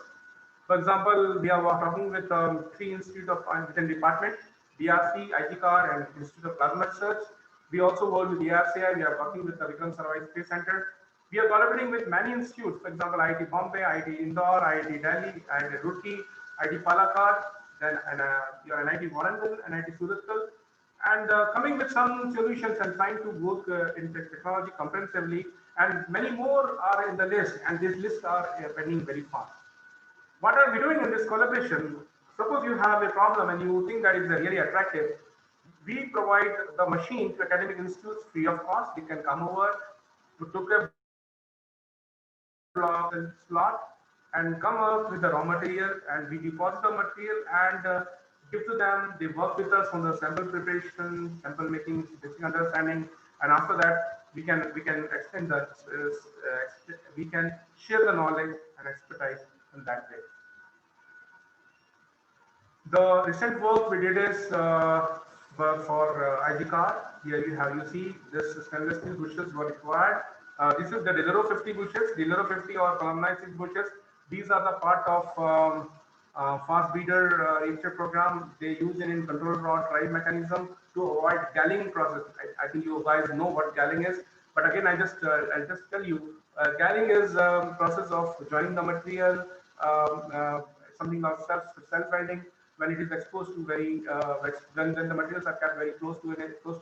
For example, we are talking with 3 institutes of within department, DRC, ITCAR, and Institute of Plasma Research. We also work with ARCI. We are working with the Vikram Sarabhai Space Center. We are collaborating with many institutes, for example, IIT Bombay, IIT Indore, IIT Delhi, IIT Roorkee, IIT Palakkad, then your NIT Warangal, NIT Surathkal, and coming with some solutions and trying to work in the technology comprehensively. And many more are in the list, and these lists are pending very fast. What are we doing in this collaboration? Suppose you have a problem and you think that it's really attractive. We provide the machine to academic institutes free of cost. They can come over to took a block and slot and come up with the raw material, and we deposit the material and give to them. They work with us on the sample preparation, sample making, basic understanding, and after that we can extend the we can share the knowledge and expertise in that way. The recent work we did is for IGCAR. Here you see this stainless steel bushes were required. This is the Deloro 50 bushes, Deloro 50 or columnized 6 bushes. These are the part of fast breeder reactor program. They use it in control rod drive mechanism to avoid galling process. I think you guys know what galling is, but again, I'll just tell you, galling is a process of joining the material, something of self-welding. When it is exposed to very, when the materials are kept very close to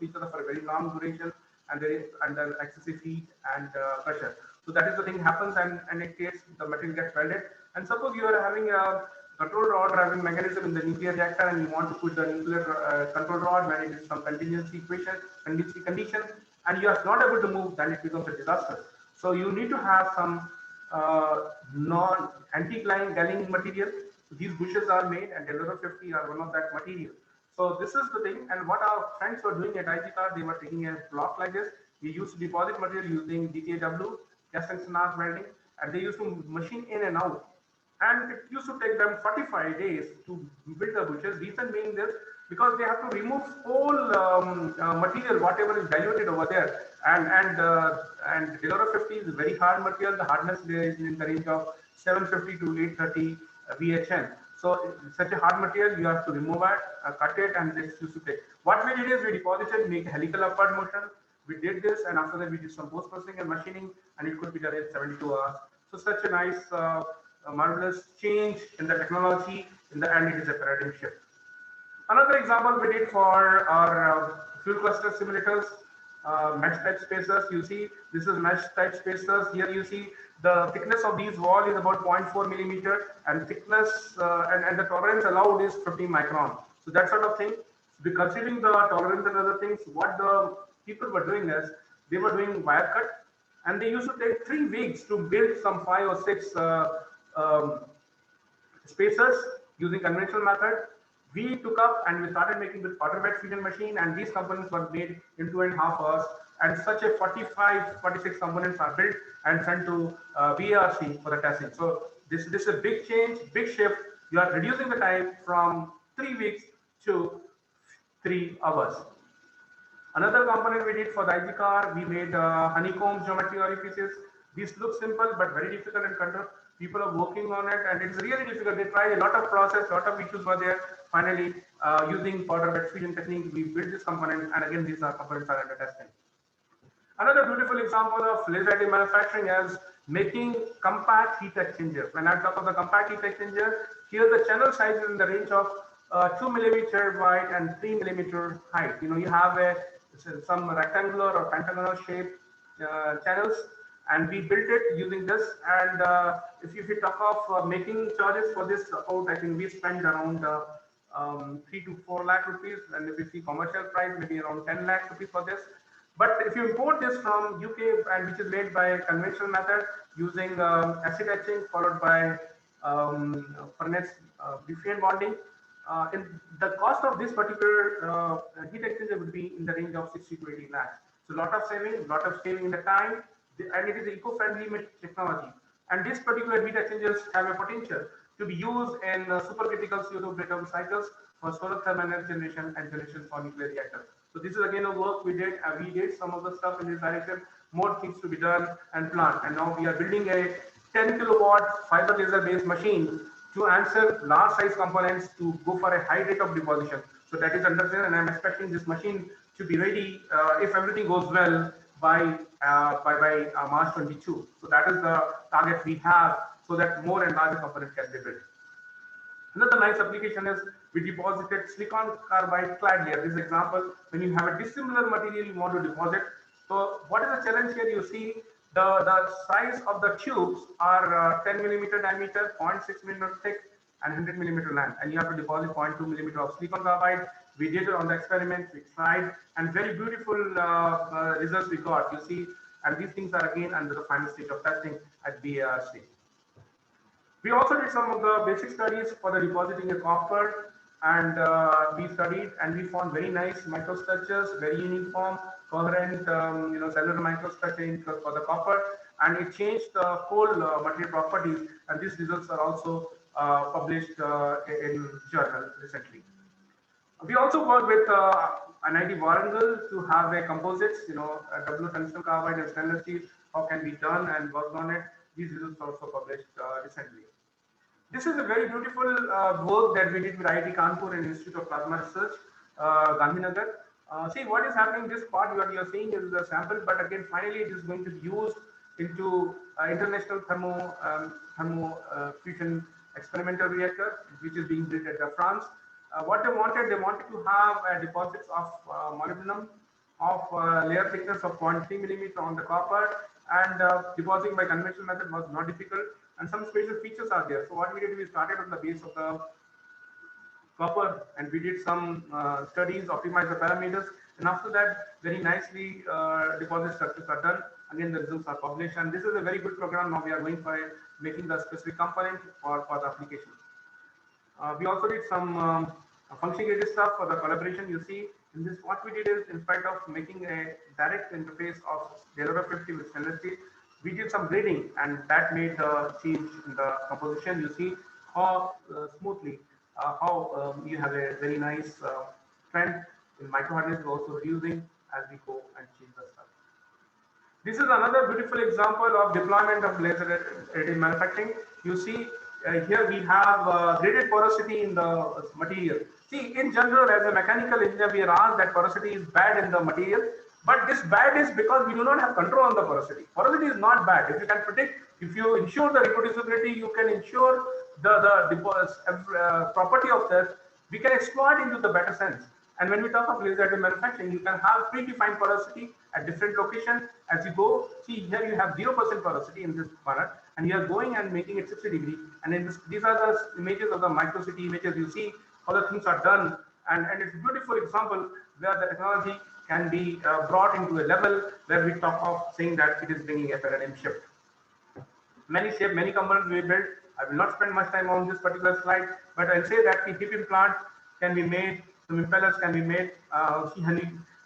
each other for a very long duration, and there is under excessive heat and pressure. So that is the thing happens, and in case the material gets welded. And suppose you are having a control rod driving mechanism in the nuclear reactor, and you want to put the nuclear control rod when it is some contingency condition, and you are not able to move, then it becomes a disaster. So you need to have some anti-galling material. These bushes are made, and Deloro 50 are one of that material. So this is the thing, and what our friends were doing at IGCAR, they were taking a block like this. We used to deposit material using DKW, gas and arc welding, and they used to machine in and out. And it used to take them 45 days to build the bushes. Reason being this, because they have to remove all material, whatever is diluted over there. And Deloro 50 is a very hard material. The hardness there is in the range of 750 to 830 VHN. So such a hard material, you have to remove it, cut it, and this used to take. What we did is we deposited, make a helical upward motion. We did this, and after that we did some post processing and machining, and it could be done in 72 hours. So such a nice, marvelous change in the technology. In the end, it is a paradigm shift. Another example we did for our fuel cluster simulators, mesh type spacers. You see, this is mesh type spacers. Here you see the thickness of these wall is about 0.4 millimeter, and thickness and the tolerance allowed is 15 micron. So that sort of thing. Considering the tolerance and other things, what the people were doing is they were doing wire cut, and they used to take 3 weeks to build some 5 or 6 spacers using conventional method. We took up and we started making with powder bed fusion machine, and these components were made in 2.5 hours. And such a 46 components are built and sent to VARC for the testing. So this is a big change, big shift. You are reducing the time from 3 weeks to 3 hours. Another component we did for the IGCAR, we made honeycomb geometry orifices. These look simple but very difficult in control. People are working on it, and it's really difficult. They tried a lot of process, lot of issues were there. Finally, using powder bed fusion technique, we built this component, and again, these components are under testing. Another beautiful example of laser additive manufacturing is making compact heat exchanger. When I talk of the compact heat exchanger, here the channel size is in the range of 2 millimeter wide and 3 millimeter height. You know, you have some rectangular or pentagonal shape channels, and we built it using this. And if you talk of making charges for this, about I think we spent around 3 to 4 lakh rupees, and if you see commercial price, maybe around 10 lakh rupees for this. But if you import this from UK, and which is made by conventional method using acid etching followed by furnace different bonding. In the cost of this particular heat exchanger would be in the range of 60 to 80 lakhs. So lot of saving in the time, and it is eco-friendly technology. And these particular heat exchangers have a potential to be used in supercritical CO2 breakdown cycles for solar thermal energy generation and generation for nuclear reactors. So this is again a work we did. We did some of the stuff in this direction. More things to be done and planned. And now we are building a 10 kilowatt fiber laser based machine to answer large size components to go for a high rate of deposition. So that is understood, and I'm expecting this machine to be ready if everything goes well by March 22. So that is the target we have, so that more and larger components can be built. Another nice application is we deposited silicon carbide clad layer. This example, when you have a dissimilar material you want to deposit. So what is the challenge here? You see the size of the tubes are 10 millimeter diameter, 0.6 millimeter thick, and 100 millimeter length, and you have to deposit 0.2 millimeter of silicon carbide. We did it on the experiment, we tried, and very beautiful results we got. You see, and these things are again under the final stage of testing at BARC. We also did some of the basic studies for the depositing a copper, and we studied and we found very nice microstructures, very uniform, coherent, cellular microstructure for the copper, and it changed the whole material properties. And these results are also published in journal recently. We also worked with NIT Warangal to have a composites, a double tungsten carbide and stainless steel. How can be done and worked on it? These results are also published recently. This is a very beautiful work that we did with IIT Kanpur and Institute of Plasma Research, Gandhinagar. See what is happening. This part what you are seeing is the sample, but again, finally, it is going to be used into international thermo fusion experimental reactor, which is being built at France. What they wanted to have deposits of molybdenum of layer thickness of 0.3 millimeter on the copper, and depositing by conventional method was not difficult, and some special features are there. So what we did, we started on the base of the copper, and we did some studies, optimize the parameters, and after that, very nicely deposit structures are done. Again, the results are published, and this is a very good program. Now we are going for making the specific component for the application. We also did some function gated stuff for the collaboration. You see, in this, what we did is, in spite of making a direct interface of Delaware 50 with stainless steel, we did some grading, and that made the change in the composition. You see how smoothly, how you have a very nice trend in micro hardness, also reducing as we go and change the stuff. This is another beautiful example of deployment of laser additive manufacturing. You see here we have graded porosity in the material. See, in general, as a mechanical engineer, we are asked that porosity is bad in the material, but this bad is because we do not have control on the porosity. Porosity is not bad. If you can predict, if you ensure the reproducibility, you can ensure the property of this, we can exploit into the better sense. And when we talk of laser additive manufacturing, you can have predefined porosity at different locations. As you go, see here you have 0% porosity in this manner, and you are going and making it 60 degrees. And in this, these are the images of the microcity images. You see how the things are done, and it's a beautiful example where the technology can be brought into a level where we talk of saying that it is bringing a paradigm shift. Many components we built. I will not spend much time on this particular slide, but I'll say that the hip implant can be made, some impellers can be made,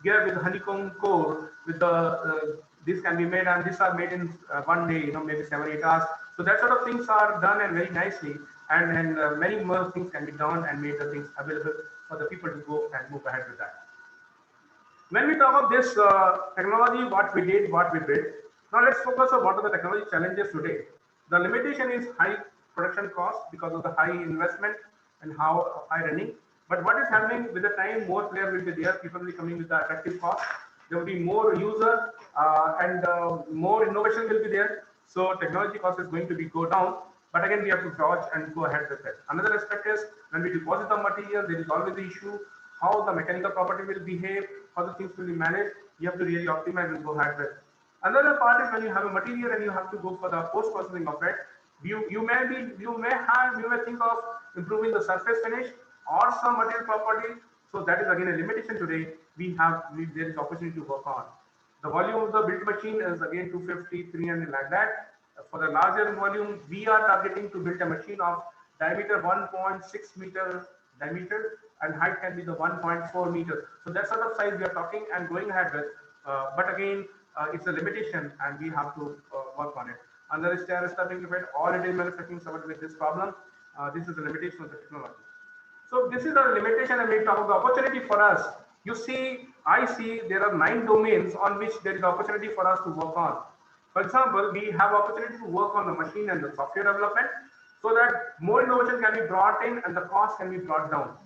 gear with honeycomb core with the this can be made, and these are made in one day, maybe 7-8 hours. So that sort of things are done and very nicely, and many more things can be done and made the things available for the people to go and move ahead with that. When we talk of this technology, what we did, what we built, now let's focus on what are the technology challenges today. The limitation is high production cost because of the high investment and how high running. But what is happening with the time, more players will be there, people will be coming with the attractive cost. There will be more user and more innovation will be there. So technology cost is going to go down. But again, we have to dodge and go ahead with it. Another aspect is when we deposit the material, there is always the issue how the mechanical property will behave, how the things will be managed. You have to really optimize and go ahead with. Another part is when you have a material and you have to go for the post processing of it. You may think of improving the surface finish or some material property. So that is again a limitation today. There is opportunity to work on. The volume of the built machine is again 250, 300 like that. For the larger volume, we are targeting to build a machine of diameter 1.6 meter diameter, and height can be the 1.4 meter. So that sort of size we are talking and going ahead with. But again, it's a limitation, and we have to work on it. Under stair stepping effect, already manufacturing suffered with this problem. This is the limitation of the technology. So this is the limitation, and we talk about the opportunity for us. You see, I see there are 9 domains on which there is opportunity for us to work on. For example, we have opportunity to work on the machine and the software development so that more innovation can be brought in and the cost can be brought down.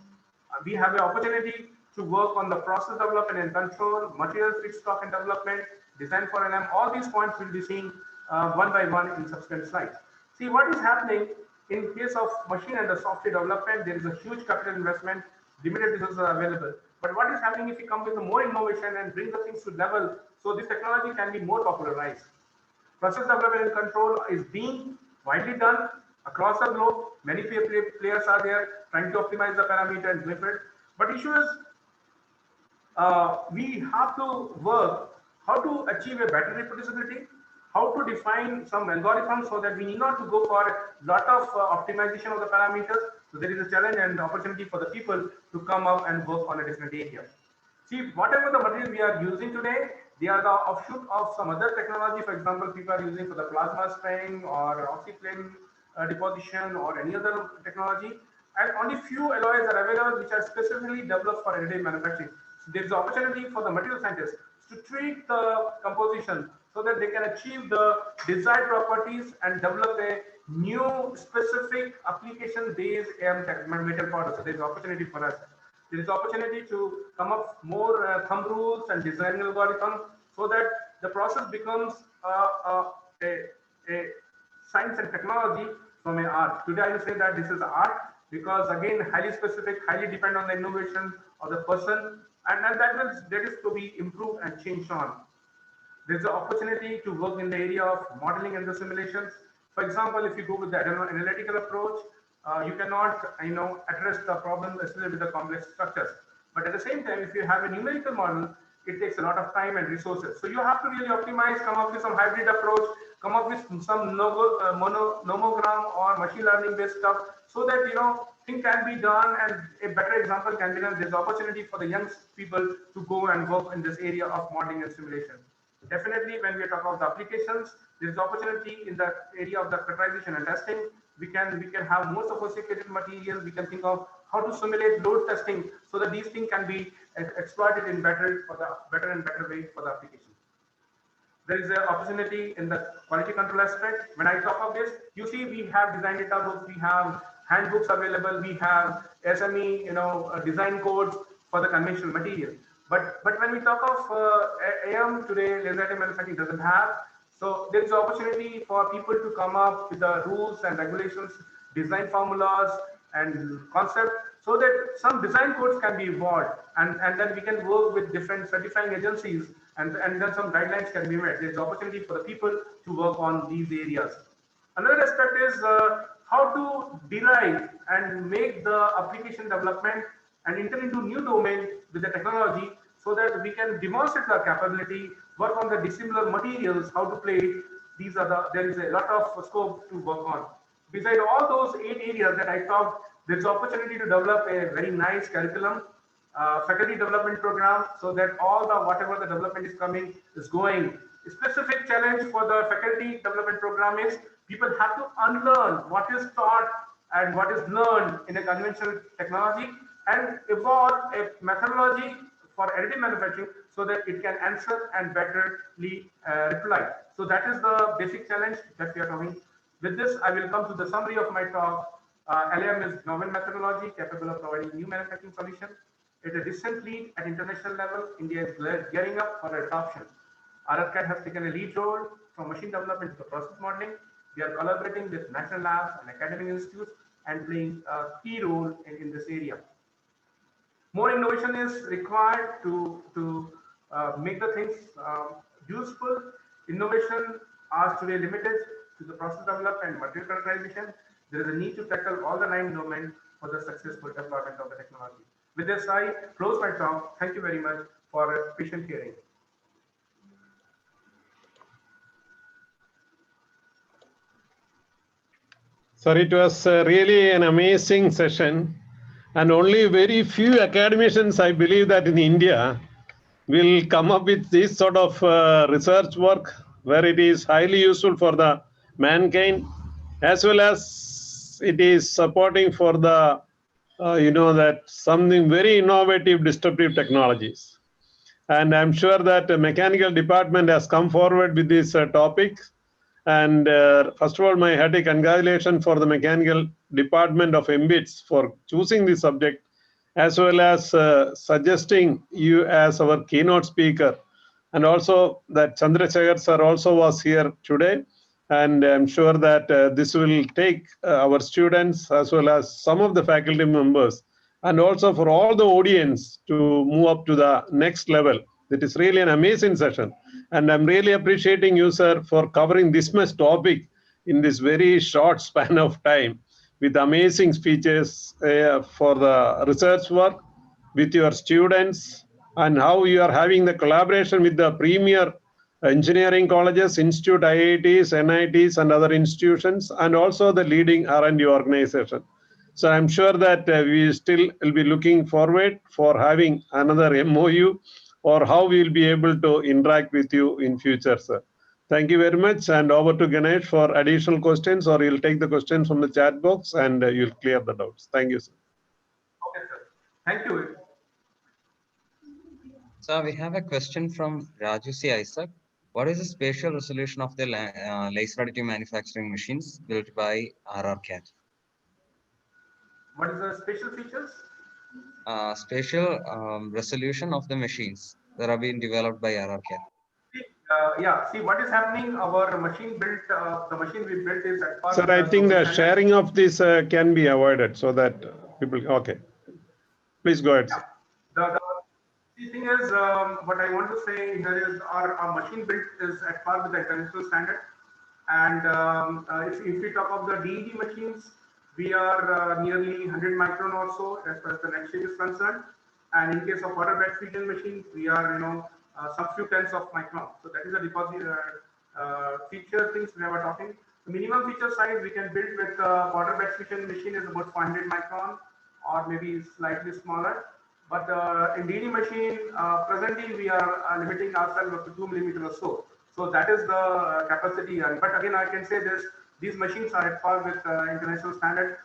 We have an opportunity to work on the process development and control, materials feedstock and development, design for NM. All these points will be seen one by one in subsequent slides. See what is happening in case of machine and the software development. There is a huge capital investment, limited resources are available. But what is happening if we come with more innovation and bring the things to level so this technology can be more popularized? Process development and control is being widely done across the globe. Many players are there trying to optimize the parameter and flip it. But issue is we have to work how to achieve a better reproducibility, how to define some algorithms so that we need not to go for a lot of optimization of the parameters. So there is a challenge and opportunity for the people to come up and work on a different area. See, whatever the material we are using today, they are the offshoot of some other technology. For example, people are using for the plasma spraying or oxyflame deposition or any other technology. And only few alloys are available which are specifically developed for additive manufacturing. So there is opportunity for the material scientists to treat the composition so that they can achieve the desired properties and develop a new specific application-based AM metal product. So there is opportunity for us. There is opportunity to come up more thumb rules and design algorithms so that the process becomes a science and technology from an art. Today I will say that this is art because again highly specific, highly depend on the innovation of the person, and that is to be improved and changed on. There's an opportunity to work in the area of modeling and the simulations. For example, if you go with the analytical approach, you cannot, address the problem especially with the complex structures. But at the same time, if you have a numerical model, it takes a lot of time and resources. So you have to really optimize, come up with some hybrid approach, come up with some nomogram or machine learning based stuff, so that thing can be done and a better example can be done. There's opportunity for the young people to go and work in this area of modeling and simulation. Definitely, when we talk about the applications, there is opportunity in the area of the characterization and testing. We can have more sophisticated materials. We can think of how to simulate load testing so that these things can be exploited in better and better way for the application. There is an opportunity in the quality control aspect. When I talk of this, you see we have design data books, we have handbooks available, we have SME, design codes for the conventional material. But when we talk of AM today, laser additive manufacturing doesn't have. So there is opportunity for people to come up with the rules and regulations, design formulas and concept, so that some design codes can be evolved, and then we can work with different certifying agencies, and then some guidelines can be met. There's opportunity for the people to work on these areas. Another aspect is how to derive and make the application development and enter into new domain with the technology so that we can demonstrate our capability, work on the dissimilar materials, how to play it. There is a lot of scope to work on. Beside all those 8 areas that I talked, there's opportunity to develop a very nice curriculum, faculty development program, so that whatever the development is coming is going. A specific challenge for the faculty development program is people have to unlearn what is taught and what is learned in a conventional technology and evolve a methodology for additive manufacturing so that it can answer and betterly reply. So that is the basic challenge that we are talking. With this, I will come to the summary of my talk. LAM is novel methodology capable of providing new manufacturing solutions. It is a distant lead at international level. India is gearing up for adoption. RRCAD has taken a lead role from machine development to process modeling. We are collaborating with national labs and academic institutes and playing a key role in this area. More innovation is required to make the things useful. Innovation are today limited to the process development and material characterization. There is a need to tackle all the 9 domains for the successful deployment of the technology. With this, I close my talk. Thank you very much for patient hearing. Sir, it was really an amazing session. And only very few academicians, I believe that in India, will come up with this sort of research work where it is highly useful for the mankind, as well as it is supporting for the, that something very innovative, disruptive technologies. And I'm sure that the mechanical department has come forward with this topic. And first of all, my hearty congratulations for the mechanical department of MBITS for choosing this subject, as well as suggesting you as our keynote speaker. And also that Chandrasekhar sir also was here today. And I'm sure that this will take our students as well as some of the faculty members, and also for all the audience to move up to the next level. It is really an amazing session. And I'm really appreciating you, sir, for covering this much topic in this very short span of time with amazing speeches for the research work with your students, and how you are having the collaboration with the premier engineering colleges, institute, IITs, NITs, and other institutions, and also the leading R&D organization. So I'm sure that we still will be looking forward for having another MOU, or how we'll be able to interact with you in future, sir. Thank you very much, and over to Ganesh for additional questions, or you'll take the questions from the chat box and you'll clear the doubts. Thank you, sir. Okay, sir. Thank you. So we have a question from Raju C. Isaac. What is the spatial resolution of the laser additive manufacturing machines built by RRCAD? What is the special features? Spatial resolution of the machines that are being developed by RRCAD. Yeah, see what is happening. Our machine built, the machine we built is at par. Sir, I think the sharing of this can be avoided so that people, okay. Please go ahead, sir. The thing is, what I want to say here is our machine built is at par with the international standard. And if we talk of the DED machines, we are nearly 100 micron or so as far as the next shape is concerned. And in case of water bed fusion machines, we are, some few tens of micron. So that is the deposit feature things we were talking. The minimum feature size we can build with water bed fusion machine is about 400 micron, or maybe slightly smaller. But in DD machine, presently we are limiting ourselves up to 2 millimeters or so. So that is the capacity. But again, I can say this: these machines are at par with international standard,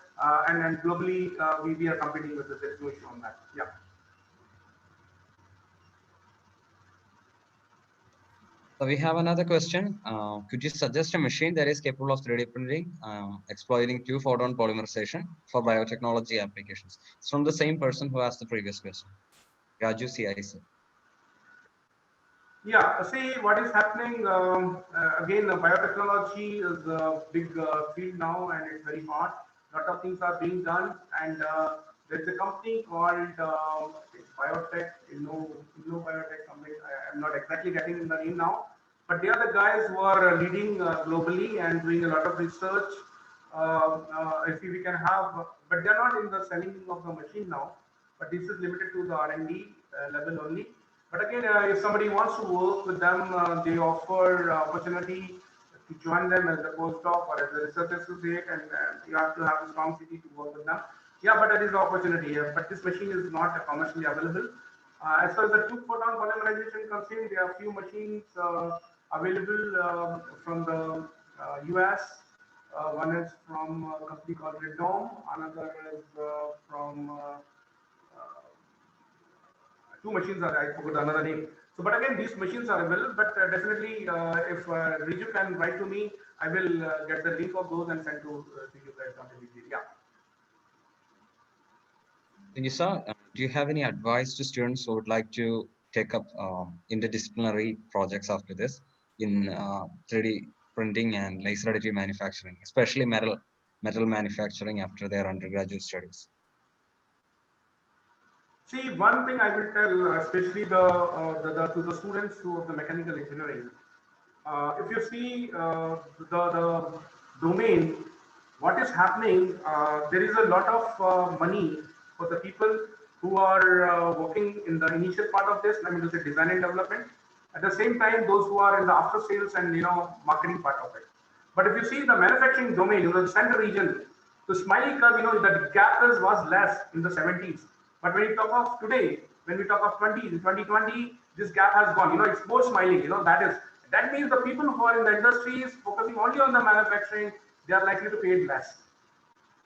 and globally we are competing with this. There is no issue on that. Yeah. So we have another question. Could you suggest a machine that is capable of 3D printing, exploiting 2-photon polymerization for biotechnology applications? It's from the same person who asked the previous question, Raju C. Isaac. Yeah, see what is happening. Again, biotechnology is a big field now, and it's very hot. A lot of things are being done, and there's a company called Biotech, Biotech, something. I'm not exactly getting the name now, but they are the guys who are leading globally and doing a lot of research. If we can have, but they're not in the selling of the machine now. But this is limited to the R&D level only. But again, if somebody wants to work with them, they offer opportunity to join them as a postdoc or as a research associate, and you have to have a strong city to work with them. Yeah, but there is an opportunity here. But this machine is not commercially available. As far as the 2-photon polymerization concerned, there are few machines available from the US. One is from a company called Redome. Another is from two machines are, I forgot another name. So, but again, these machines are available, but definitely if Riju can write to me, I will get the link of those and send to you guys on the video. Yeah. Thank you, sir. Do you have any advice to students who would like to take up interdisciplinary projects after this in 3D printing and laser additive manufacturing, especially metal manufacturing after their undergraduate studies? See, one thing I will tell, especially to the students who of the mechanical engineering, if you see the domain, what is happening, there is a lot of money for the people who are working in the initial part of this, I mean to say design and development. At the same time, those who are in the after sales and marketing part of it. But if you see the manufacturing domain, the center region, the smiley curve, the gap was less in the 70s. But when you talk of today, when we talk of 2020, this gap has gone. It's more smiling. That means the people who are in the industries focusing only on the manufacturing, they are likely to pay it less.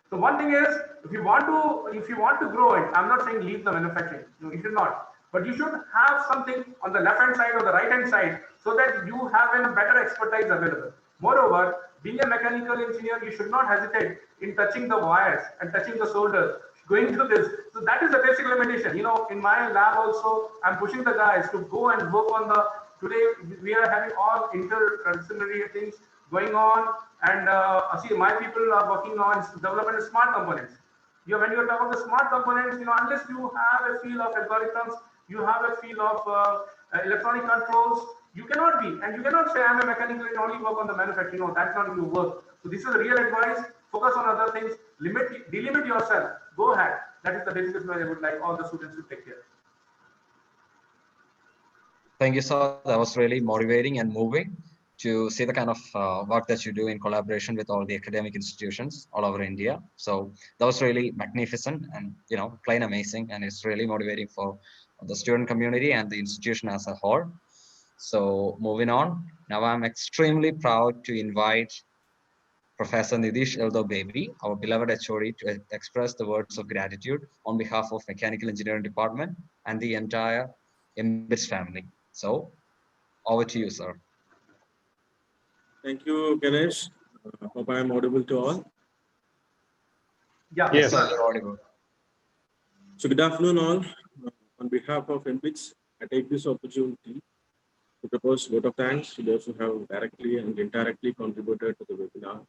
So one thing is, if you want to grow it, I'm not saying leave the manufacturing. No, you should not. But you should have something on the left hand side or the right hand side so that you have a better expertise available. Moreover, being a mechanical engineer, you should not hesitate in touching the wires and touching the solders, going to this. So that is the basic limitation. In my lab also, I'm pushing the guys to go and work on the. Today we are having all interdisciplinary things going on, and see, my people are working on development of smart components. When you talk about the smart components, unless you have a feel of algorithms, you have a feel of electronic controls, you cannot be, and you cannot say I'm a mechanical and only work on the manufacturing. No, that's not going to work. So this is real advice. Focus on other things. Delimit yourself. Go ahead. That is the basic advice I would like all the students to take care. Thank you, sir. That was really motivating and moving to see the kind of work that you do in collaboration with all the academic institutions all over India. So that was really magnificent and plain amazing, and it's really motivating for the student community and the institution as a whole. So moving on, now I'm extremely proud to invite Professor Nidish Eldo Baby, our beloved HOD, to express the words of gratitude on behalf of Mechanical Engineering Department and the entire MBITS family. So over to you, sir. Thank you, Ganesh. Hope I am audible to all. Yeah, Yes. Sir, you're audible. So good afternoon all. On behalf of MBITS, I take this opportunity to propose vote of thanks to those who have directly and indirectly contributed to the webinar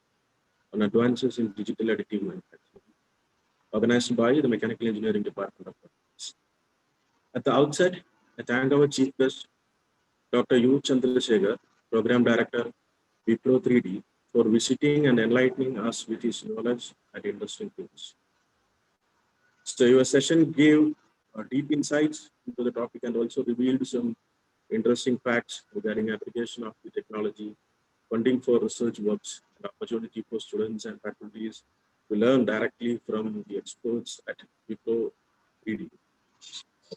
on advances in digital additive manufacturing, organized by the Mechanical Engineering Department of MBITS. At the outset, I thank our chief guest, Dr. U. Chandrasekhar, Program Director, Wipro 3D, for visiting and enlightening us with his knowledge and interesting things. So your session gave deep insights into the topic and also revealed some interesting facts regarding application of the technology, funding for research works, and opportunity for students and faculties to learn directly from the experts at Wipro 3D.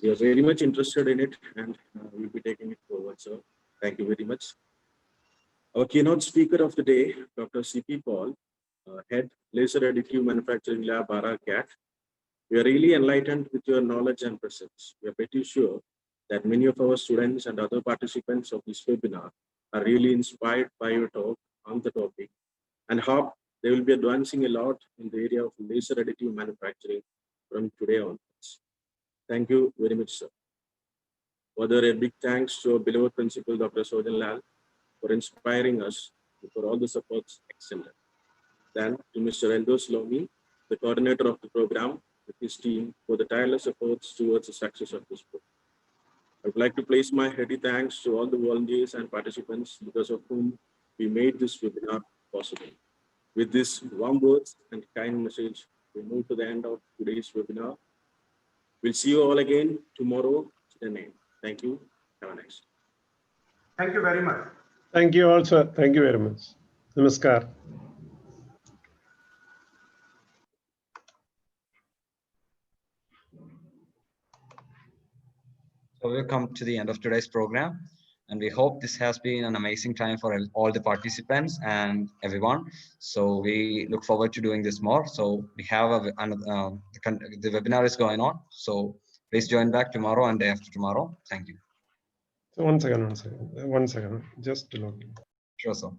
We are very much interested in it and we'll be taking it forward. So thank you very much. Our keynote speaker of the day, Dr. C.P. Paul, Head Laser Additive Manufacturing Lab, RRCAT. We are really enlightened with your knowledge and presence. We are pretty sure that many of our students and other participants of this webinar are really inspired by your talk on the topic and hope they will be advancing a lot in the area of laser additive manufacturing from today onwards. Thank you very much, sir. Further, a big thanks to our beloved principal, Dr. Sojan Lal, for inspiring us for all the supports excellent. Then to Mr. Endos Lomi, the coordinator of the program, with his team for the tireless efforts towards the success of this program. I would like to place my hearty thanks to all the volunteers and participants because of whom we made this webinar possible. With this warm words and kind message, we move to the end of today's webinar. We'll see you all again tomorrow at 10 a.m. Thank you. Have a nice day. Thank you very much. Thank you also. Thank you very much. Namaskar. So we've come to the end of today's program, and we hope this has been an amazing time for all the participants and everyone. So we look forward to doing this more. So we have the webinar is going on. So please join back tomorrow and day after tomorrow. Thank you. So one second. Just log in. Sure, sir.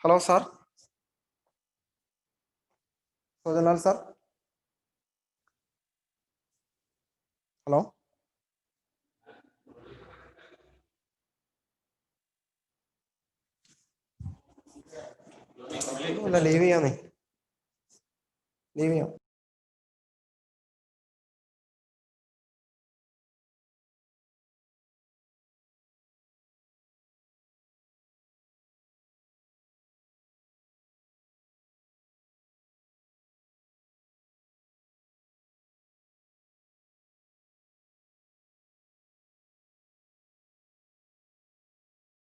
Hello, sir. Sojanlal, sir. Hello. Leave